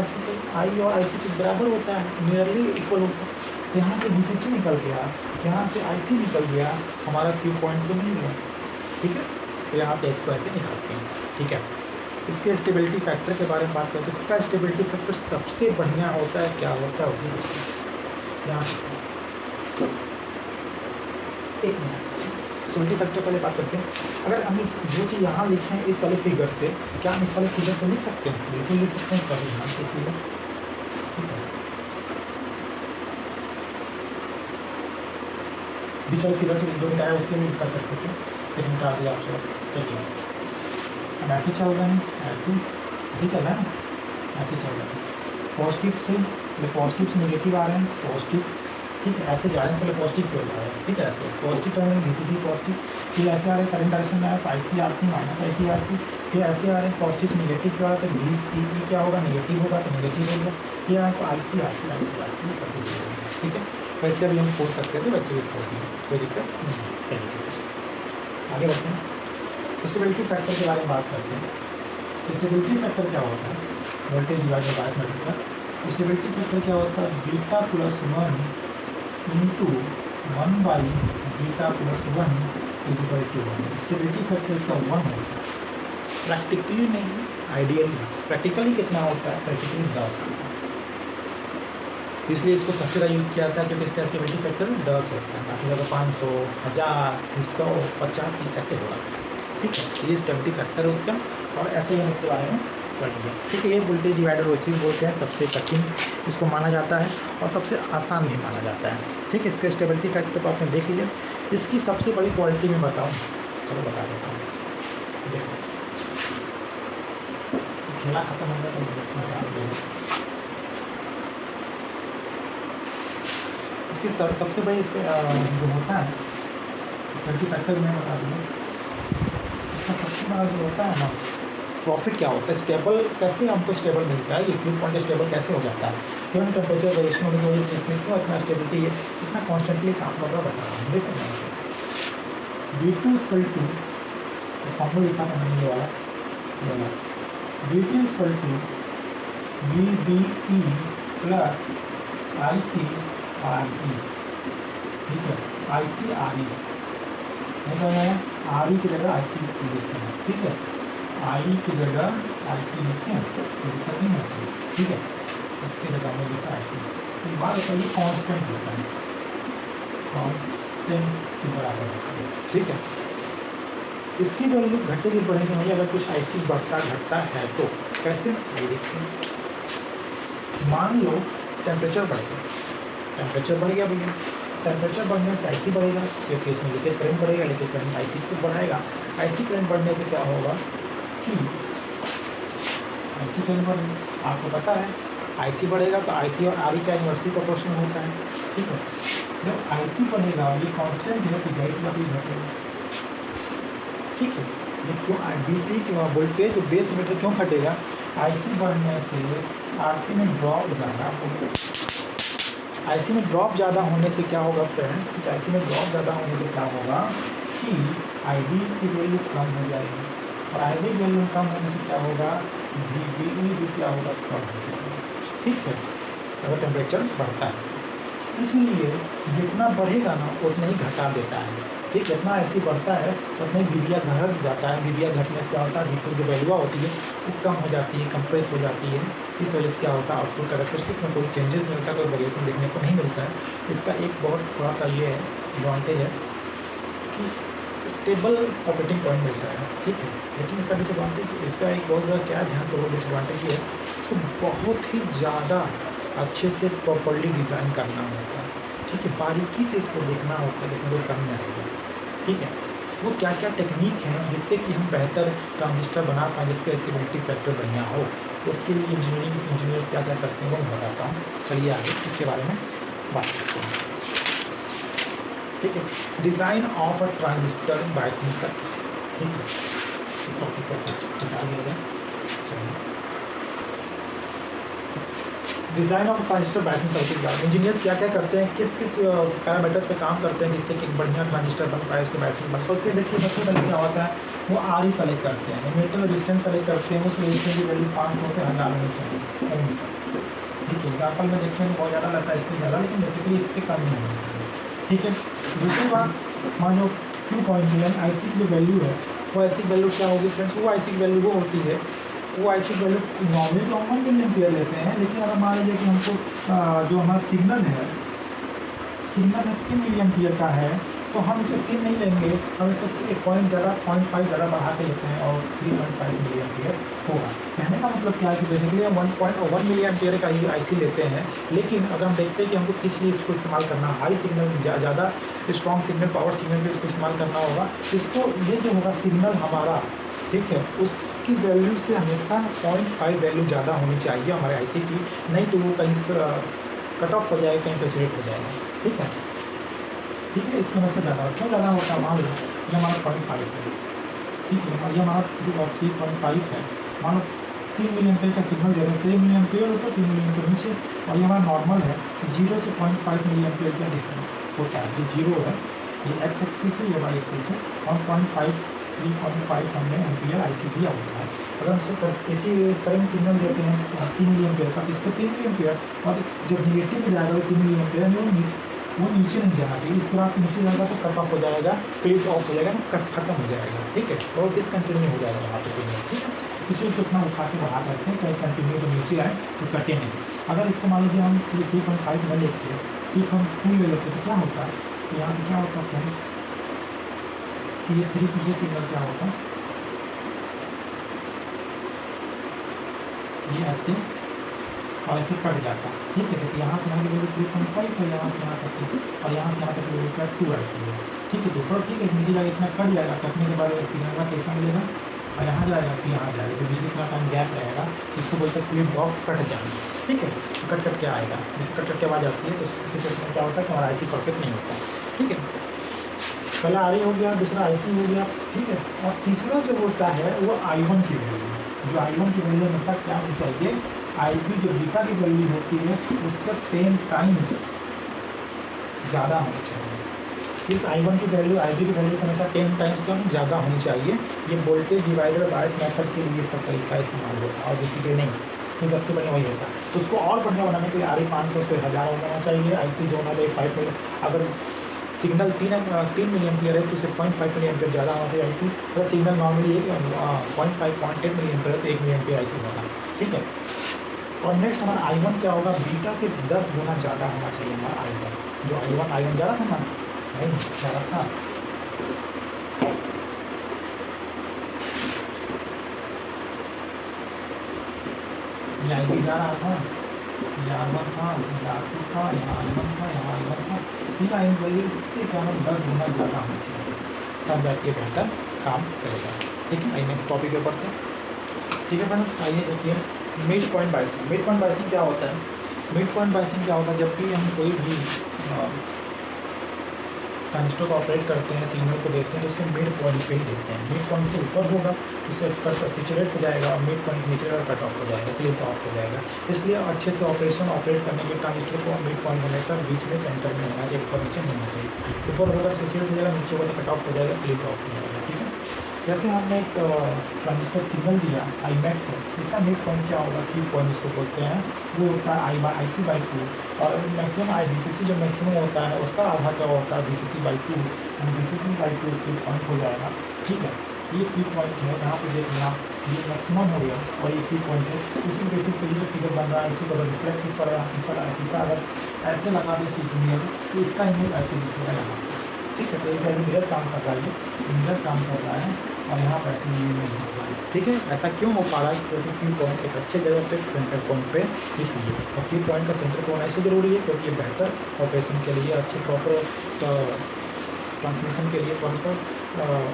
IC तो बराबर होता है, नियरली इक्वल होता है। यहाँ से VCC निकल गया, यहाँ से IC निकल गया, हमारा Q पॉइंट तो मिल गया, ठीक है। तो यहाँ से इसको ऐसे निकालते हैं, ठीक है। इसके स्टेबिलिटी फैक्टर के बारे में बात करते हैं। इसका स्टेबिलिटी फैक्टर सबसे बढ़िया होता है, क्या होता है वो यहाँ एक मिनट स्टेबिलिटी फैक्टर पहले बात करते हैं। अगर हम इस जो चीज़ यहाँ लिखें इस वाले फिगर से, क्या हम इस वाले फिगर से लिख सकते हैं, बिल्कुल लिख सकते हैं, कभी ध्यान देखिएगा, ठीक है। बीच वाले फिगर से जो मिटाया उससे भी कर सकते थे, लेकिन मिटा दिया आप सब, चलिए हम ऐसे चल रहे हैं, ऐसे चल रहा है ना, ऐसे चल रहा है। पॉजिटिव से नेगेटिव आ रहे हैं, पॉजिटिव, ठीक है। ऐसे जा रहे हैं, पहले पॉजिटिव क्यों जा रहे हैं, ठीक है। ऐसे पॉजिटिव टर्मिनल VCC पॉजिटिव, फिर ऐसे आ रहे हैं करंट डायरेक्शन में आया तो IC RC minus IC RC, फिर ऐसे आ रहे हैं पॉजिटिव से नेगेटिव क्या होगा तो VCE क्या होगा नेगेटिव होगा तो नेगेटिव होगा, फिर आए तो IC RC सब कुछ होगा, ठीक है। वैसे अभी हम खोल सकते थे, वैसे भी खोल दिए, कोई दिक्कत नहीं। आगे बढ़ते हैं, स्टेबिलिटी फैक्टर के बारे में बात करते हैं। स्टेबिलिटी फैक्टर क्या होता है, voltage divided by multiply. Stability factor क्या होता है, beta plus 1 into 1/β plus 1 is equal to 1। Stability factor इसका 1 होता है, प्रैक्टिकली नहीं, आइडियली। प्रैक्टिकली कितना होता है, प्रैक्टिकली 10 होता है, इसलिए इसको सबसे ज़्यादा यूज़ किया जाता है क्योंकि इसका स्टेबिलिटी फैक्टर 10 होता है। बाकी जगह 500, 1000, 100, 85 ऐसे होगा, ठीक है। ये स्टेबिलिटी फैक्टर है उसका, और ऐसे ही हम इसके बारे में पढ़ेंगे, ठीक है। ये वोल्टेज डिवाइडर वैसे भी बोलते हैं, सबसे कठिन इसको माना जाता है और सबसे आसान भी माना जाता है, ठीक है। इसके स्टेबिलिटी फैक्टर को आपने देख लिया। इसकी सबसे बड़ी क्वालिटी में बताऊँ, चलो बता देता हूँ, देखो खेला खत्म हो गया तो इसकी सबसे बड़ी इस पर जो होता है स्टेबिलिटी फैक्टर में बता दूँगा। इसका सबसे बड़ा जो होता है ना प्रॉफिट क्या होता है, स्टेबल कैसे हमको स्टेबल मिलता है, ये Q पॉइंट स्टेबल कैसे हो जाता है, क्यों टेम्परेचर वेरिएशन होने की वजह से इसमें क्यों इतना स्टेबिलिटी है, इतना कॉन्स्टेंटली काम कर रहा बता रहा हूँ। देखो V2 इक्वल टू फॉर्मूला लिखा था मैंने ये वाला V2 equal to VBE plus ICRE, ठीक है। ICRE नहीं RE की जगह IC लिखते हैं, ठीक है। I की जगह IC लिखें तो दिक्कत नहीं है, ठीक है। इसकी जगह में लिखा IC, तो बात होता है ये कॉन्स्टेंट होता है, कॉन्स्टेंट के बराबर होता है, ठीक है। इसकी वैल्यू घटेगी बढ़ेगी नहीं, अगर कुछ IC बढ़ता घटता है तो कैसे, ये देखते हैं। मान लो टेम्परेचर बढ़ गया, टेम्परेचर बढ़ गया भैया, टेम्परेचर बढ़ने से IC बढ़ेगा क्योंकि इसमें लीकेज करंट बढ़ेगा, लीकेज करंट IC से बढ़ाएगा। IC करंट बढ़ने से क्या होगा कि IC करंट बढ़ेगा, आपको पता है IC बढ़ेगा तो IC और RE का इन्वर्सली प्रोपोर्शनल होता है, ठीक है। जब IC बढ़ेगा ये कांस्टेंट है तो गैस का भी घटेगा, ठीक है। ये क्यों DC क्यों वोल्टेज बेस मीटर क्यों घटेगा, IC बढ़ने से RC में ड्रॉप ज़्यादा होगा। IC में ड्रॉप ज़्यादा होने से क्या होगा फ्रेंड्स, IC में ड्रॉप ज़्यादा होने से क्या होगा कि IB की वैल्यू कम हो जाएगी, और IB वैल्यू कम होने से क्या होगा VBE भी क्या होगा, कम हो जाएगा, ठीक है। अगर टेम्परेचर बढ़ता है इसलिए जितना बढ़ेगा ना उतना ही घटा देता है, ठीक, जितना ऐसे बढ़ता है उतना ही वीडिया घट जाता है। वीडिया घटने से क्या होता है, वी2 जो वैल्यू होती है वो कम हो जाती है, कंप्रेस हो जाती है। इस वजह से क्या होता है, आउटपुट कैरेक्टरिस्टिक में कोई चेंजेस नहीं होता, कोई वेरिएशन देखने को नहीं मिलता है। इसका एक बहुत थोड़ा सा ये है एडवांटेज है कि स्टेबल ऑपरेटिंग पॉइंट मिलता है, ठीक है। लेकिन इसका डिसएडवांटेज, इसका एक बहुत बड़ा क्या ध्यान तो वो डिसएडवांटेज ये है, इसको बहुत ही ज़्यादा अच्छे से प्रॉपर्ली डिज़ाइन करना होता है, ठीक है। बारीकी से इसको देखना होता है, जिसमें कोई कमी आएगा, ठीक है। वो क्या क्या टेक्निक हैं जिससे कि हम बेहतर ट्रांजिस्टर बना पाएँ, जिसका स्टेबिलिटी फैक्टर बढ़िया हो, तो उसके लिए इंजीनियर्स क्या क्या करते हैं वो मैं बताता हूँ। चलिए आगे इसके बारे में बात करते हैं, ठीक है। Design of a transistor biasing circuit, ठीक है। इस टॉपिक को हटा दिया जाए। चलिए, design of transistor biasing circuit का इंजीनियर्स क्या क्या करते हैं, किस किस पैरामीटर्स पे काम करते हैं जिससे कि एक बढ़िया ट्रांजिस्टर बन पाए, उसके बायसिंग बन पाए। उसके देखिए सबसे पहले क्या होता है, वो आर ही सेलेक्ट करते हैं, मेटल रेजिस्टेंस सेलेक्ट करते हैं। उस रेजिस्टेंस की वैल्यू 500 से 1000 होनी चाहिए, ठीक है। एग्जाम्पल में देखें बहुत ज़्यादा लगता है, इससे ज़्यादा, लेकिन बेसिकली इससे कम नहीं होनी चाहिए, ठीक है। दूसरी बात, मान लो 2.1 आई सी की जो वैल्यू है, वो आई सी की वैल्यू क्या होगी फ्रेंड्स, वो आई सी की वैल्यू वो होती है, वो आई सी की वैल्यू नॉर्मली तो 1 मिली एम्पियर लेते हैं, लेकिन अगर मान लीजिए कि हमको जो हमारा सिग्नल है 3 मिली एम्पियर का है, तो हम इसको 3 नहीं लेंगे, हम इसको 1 ज़्यादा 0.5 ज़्यादा बढ़ा के लेते हैं और 3.5 मिली एम्पियर होगा। कहने का मतलब क्या है कि बेसिकली हम 1 मिली एम्पियर का ही आईसी लेते हैं, लेकिन अगर हम देखते हैं कि हमको किस लिए इसको इस्तेमाल करना, हाई सिग्नल ज़्यादा स्ट्रॉन्ग सिग्नल, पावर सिग्नल भी इसको इस्तेमाल करना होगा, इसको ये जो होगा सिग्नल हमारा, ठीक है, उसकी वैल्यू से हमेशा 0.5 वैल्यू ज़्यादा होनी चाहिए हमारे आईसी की, नहीं तो वो कहीं कट ऑफ हो जाएगा, कहीं सेचुरेट हो जाएगा, ठीक है, ठीक है। इसकी वजह से ज़्यादा क्यों ज़्यादा होता है, मान लो ये हमारा 0.5 है, ठीक है, और ये हमारा 3.5 है। मान लो 3 मिली एम्पियर का सिग्नल दे रहे हैं, 3 मिली एम्पियर ऊपर 3 मिली एम्पियर नीचे, और ये हमारा नॉर्मल है, 0 से 0.5 मिली एम्पियर का डिफरेंस होता है। ये 0 है, ये एक्स एक्सिस है, ये वाई एक्सिस है, 3.5 हमने एम्पियर आई सी दिया हुआ है। अगर हम इसी करंट सिग्नल देते हैं 3 मिली एम्पियर का, तो इसको 3 मिली एम्पियर, और जब निगेटिव में जाएगा तो 3 मिली एम्पियर वो नीचे नहीं जाना चाहिए, इस तरह नीचे जाएगा तो कट ऑफ हो जाएगा, क्लिप ऑफ हो जाएगा, खत्म हो जाएगा, ठीक है, और डिसकंटिन्यू हो जाएगा वहाँ पे सिग्नल, ठीक है। इसे कितना उठा के बढ़ा करते हैं, कहीं कंटिन्यू तो नीचे आए तो कटे नहीं। अगर इसको मान लीजिए हम 3.5 में लेते हैं, सिर्फ हम 2 ले लेते तो क्या होता है, तो यहाँ पर क्या होता है फ्रेंड्स कि ये 3 ये सिग्नल क्या होता है, ये ऐसे और ऐसे कट जाता है, ठीक है। तो यहाँ से यहाँ की वैल्यू 3.5 है, यहाँ से यहाँ तक की, और यहाँ से यहाँ तक की वैल्यू क्या 2 ऐसी है, ठीक है। तो ऊपर ठीक है, नीचे जाएगा इतना कट जाएगा, कटने के बाद सिग्नल का कैसा मिलेगा, और यहाँ जाएगा फिर यहाँ जाएगा, तो बीच में इतना टाइम गैप रहेगा, इसको बोलते हैं क्लिप ऑफ कट जाना, ठीक है। कट कट के आएगा, जिस कट कट के आवाज़ आती है तो इसी में क्या होता है कि हमारा आई सी परफेक्ट नहीं होता, ठीक है। पहला आर हो गया, दूसरा आई सी हो गया, ठीक है। और तीसरा जो होता है वो I1 की वैल्यू, जो I1 की वैल्यू हमेशा क्या होनी चाहिए, IB जो बीटा की वैल्यू होती है उससे 10 टाइम्स ज़्यादा होनी चाहिए। इस I1 की वैल्यू IB की वैल्यू से हमेशा 10 टाइम्स कम ज़्यादा होनी चाहिए। ये वोल्टेज डिवाइडर बायस मेथड के लिए सब तरीका इस्तेमाल होता है, और किसी के नहीं, तो सबसे बढ़िया वही होता है। तो उसको और बढ़िया बनाने के लिए RE 500 से 1000 होना चाहिए, IC जो है 5 मिली, अगर सिग्नल 3 मिली एम्पियर है तो उसे 0.5 मिली एम्पियर ज़्यादा होना चाहिए IC। अगर सिग्नल नॉर्मली 0.10 मिली एम्पियर है तो 1 मिली एम्पियर IC होगा, ठीक है। और नेक्स्ट हमारा I1 क्या होगा, बीटा से 10 गुना ज़्यादा होना चाहिए हमारा I1। जो I1 ज़्यादा था ना, नहीं ज़्यादा था, ये IB जा रहा था, ये R1 था, ये R2 था, यहाँ I1 था, यहाँ I1 था, ठीक है। वैल्यू इससे क्या है 10 गुना ज़्यादा होना चाहिए, तब जाके बेहतर काम करेगा, ठीक है। आइए नेक्स्ट टॉपिक पे बढ़ते हैं, ठीक है फ्रेंड्स। आइए देखिए mid point biasing. Mid point biasing क्या होता है, मिड पॉइंट बायसिंग क्या होता है, जब भी हम कोई भी ट्रांजिस्टर को ऑपरेट करते हैं, सिग्नल को देखते हैं तो उसके मिड पॉइंट पे ही देखते हैं। मिड पॉइंट से ऊपर होगा उससे कट सेचुरेट हो जाएगा, और मिड पॉइंट नीचे और कट ऑफ हो जाएगा, क्लिप ऑफ हो जाएगा। इसलिए अच्छे से ऑपरेट करने के ट्रांजिस्टर को मिड पॉइंट हमेशा बीच में सेंटर में होना चाहिए, ऊपर नीचे नहीं होना चाहिए। ऊपर होगा सेचुरेट हो जाएगा, नीचे होगा तो कट ऑफ हो जाएगा, क्लिप ऑफ हो जाएगा, ठीक है। जैसे हमने एक ट्रांजिस्टर सिग्नल दिया आई मैक्स है, इसका मिड पॉइंट क्या होगा, की पॉइंट इसको बोलते हैं, वो होता है IC/2, और मैक्सिमम IVCC जो मैक्सिमम होता है उसका आधा क्या होता है VCC/2, VCC/2 की पॉइंट हो जाएगा। ठीक है, ये की पॉइंट है, यहाँ पे देखिए आप ये मैक्सिमम हो गया और ये की पॉइंट है। उसी बेसिस पे जो फिगर बन रहा है इसी को रिफ्लेक्ट इस तरह शीशा अगर ऐसे लगा दे शीशे तो इसका इमेज ऐसे दिखेगा यहाँ पे। ठीक है, तो ये मिरर काम कर रहा है, ये मिरर काम कर रहा है और यहाँ पर ऐसे इमेज हो रहा है। ठीक है, ऐसा क्यों हो पा रहा है, क्योंकि की पॉइंट एक अच्छे जगह पे सेंटर पॉइंट पे, इसलिए और की पॉइंट का सेंटर पॉइंट ऐसे ज़रूरी है क्योंकि ये बेहतर ऑपरेशन के लिए, अच्छे प्रॉपर ट्रांसमिशन के लिए,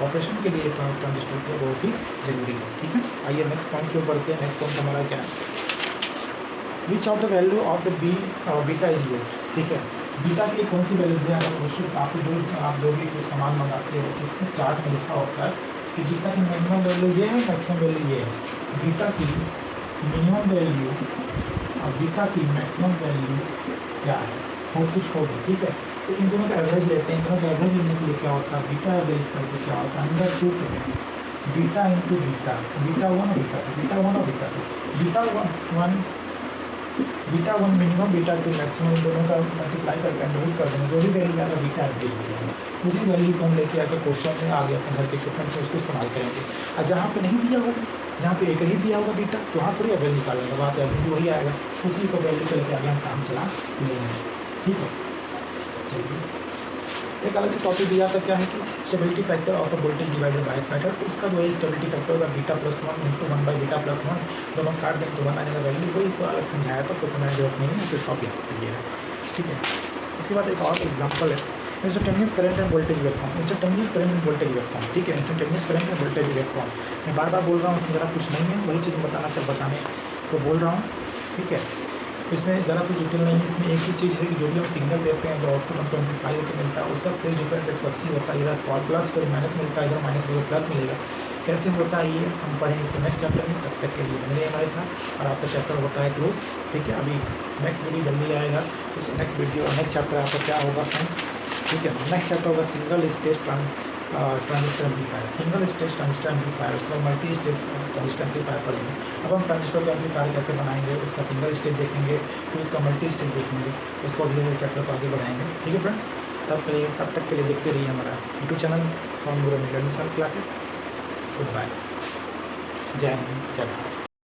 ऑपरेशन के लिए ट्रांजिस्टर के बहुत ही ज़रूरी है। ठीक है, आइए नेक्स्ट पॉइंट क्यों बढ़ते हैं। नेक्स्ट पॉइंट हमारा क्या है, which of the value of the beta is used. ठीक है, बीटा की कौन सी वैल्यू है, अगर क्वेश्चन आप जो भी कोई सामान मंगाते हो तो उसमें चार्ट में लिखा होता है कि बीटा की मिनिमम वैल्यू ये है, मैक्सिमम वैल्यू ये है। बीटा की मिनिमम वैल्यू और बीटा की मैक्सिमम वैल्यू क्या है, वो कुछ होगी। ठीक है, तो इन दोनों का एवरेज लेते हैं। इन दोनों का एवरेज लेने के लिए क्या होता है, बीटा एवरेज करके क्या होता है, अंदर 2 बीटा इंटू बीटा, बीटा 1 और बीटा 2, बीटा 1 और beta 2, beta 1 minimum, beta 2 maximum, दोनों का मल्टीप्लाई करके अंडर कर देंगे, जो भी वैल्यू आएगा बीटा एवरेज हो जाएगा। उसी वैल्यू को हम लेके आकर क्वेश्चन में आगे अपने घर के इक्विपमेंट से उसको इस्तेमाल करेंगे। और जहाँ पे नहीं दिया होगा, जहाँ पे एक ही दिया होगा बीटा, तो वहाँ थोड़ी एवरेज निकालेंगे, वहाँ से एवरेज वही आएगा, उसी को वैल्यू को लेकर आगे हम काम चला लेंगे। ठीक है, एक अलग से टॉपिक दिया था, क्या है कि stability factor of a voltage divided bias method. तो उसका जो है स्टेबिलिटी फैक्टर होगा β+1 इंटू 1/β+1, दोनों काट देंगे तो 1 आ जाएगा वैल्यू। वही तो अलग समझाया था, कुछ समझने की जरूरत नहीं है, उसे स्टॉप याद करिएगा। ठीक है, उसके बाद एक और एग्जाम्पल है instantaneous current end voltage waveform. Instantaneous current end voltage waveform. ठीक है, instantaneous current end voltage waveform मैं बार बार बोल रहा हूँ, उसमें ज़रा कुछ नहीं है, वही चीज़ बताने को बोल रहा हूँ। ठीक है, इसमें ज़रा कुछ डिटेल नहीं है। इसमें एक ही चीज़ है कि जो भी हम सिग्नल देते हैं, जो आउटपुट हमको एम्पलीफाई होकर मिलता है, उसका फेज डिफरेंस 180 होता है। इधर प्लस तो माइनस मिलता है, इधर माइनस होगा प्लस मिलेगा। कैसे होता है ये हम पढ़ेंगे इसको नेक्स्ट चैप्टर में। तब तक के लिए बने हमारे साथ, और आपका चैप्टर होता है क्लोज। ठीक है, अभी नेक्स्ट वीडियो जल्दी आएगा, उस नेक्स्ट वीडियो नेक्स्ट चैप्टर आपका क्या होगा फ्रेंड। ठीक है, नेक्स्ट चैप्टर होगा single stage transistor amplifier, single stage transistor amplifier, उसके बाद मल्टी स्टेज ट्रांजिस्टर एम्पलीफायर पढ़ेंगे। अब हम ट्रांजिस्टर का एम्पलीफायर कैसे बनाएंगे, उसका सिंगल स्टेज देखेंगे, फिर उसका मल्टी स्टेज देखेंगे, उसको अगले चैप्टर को आगे बढ़ाएंगे। ठीक है फ्रेंड्स, तब तक के लिए देखते रहिए हमारा YouTube channel from Guru learning classes. Good bye, जय हिंद, जय भारत।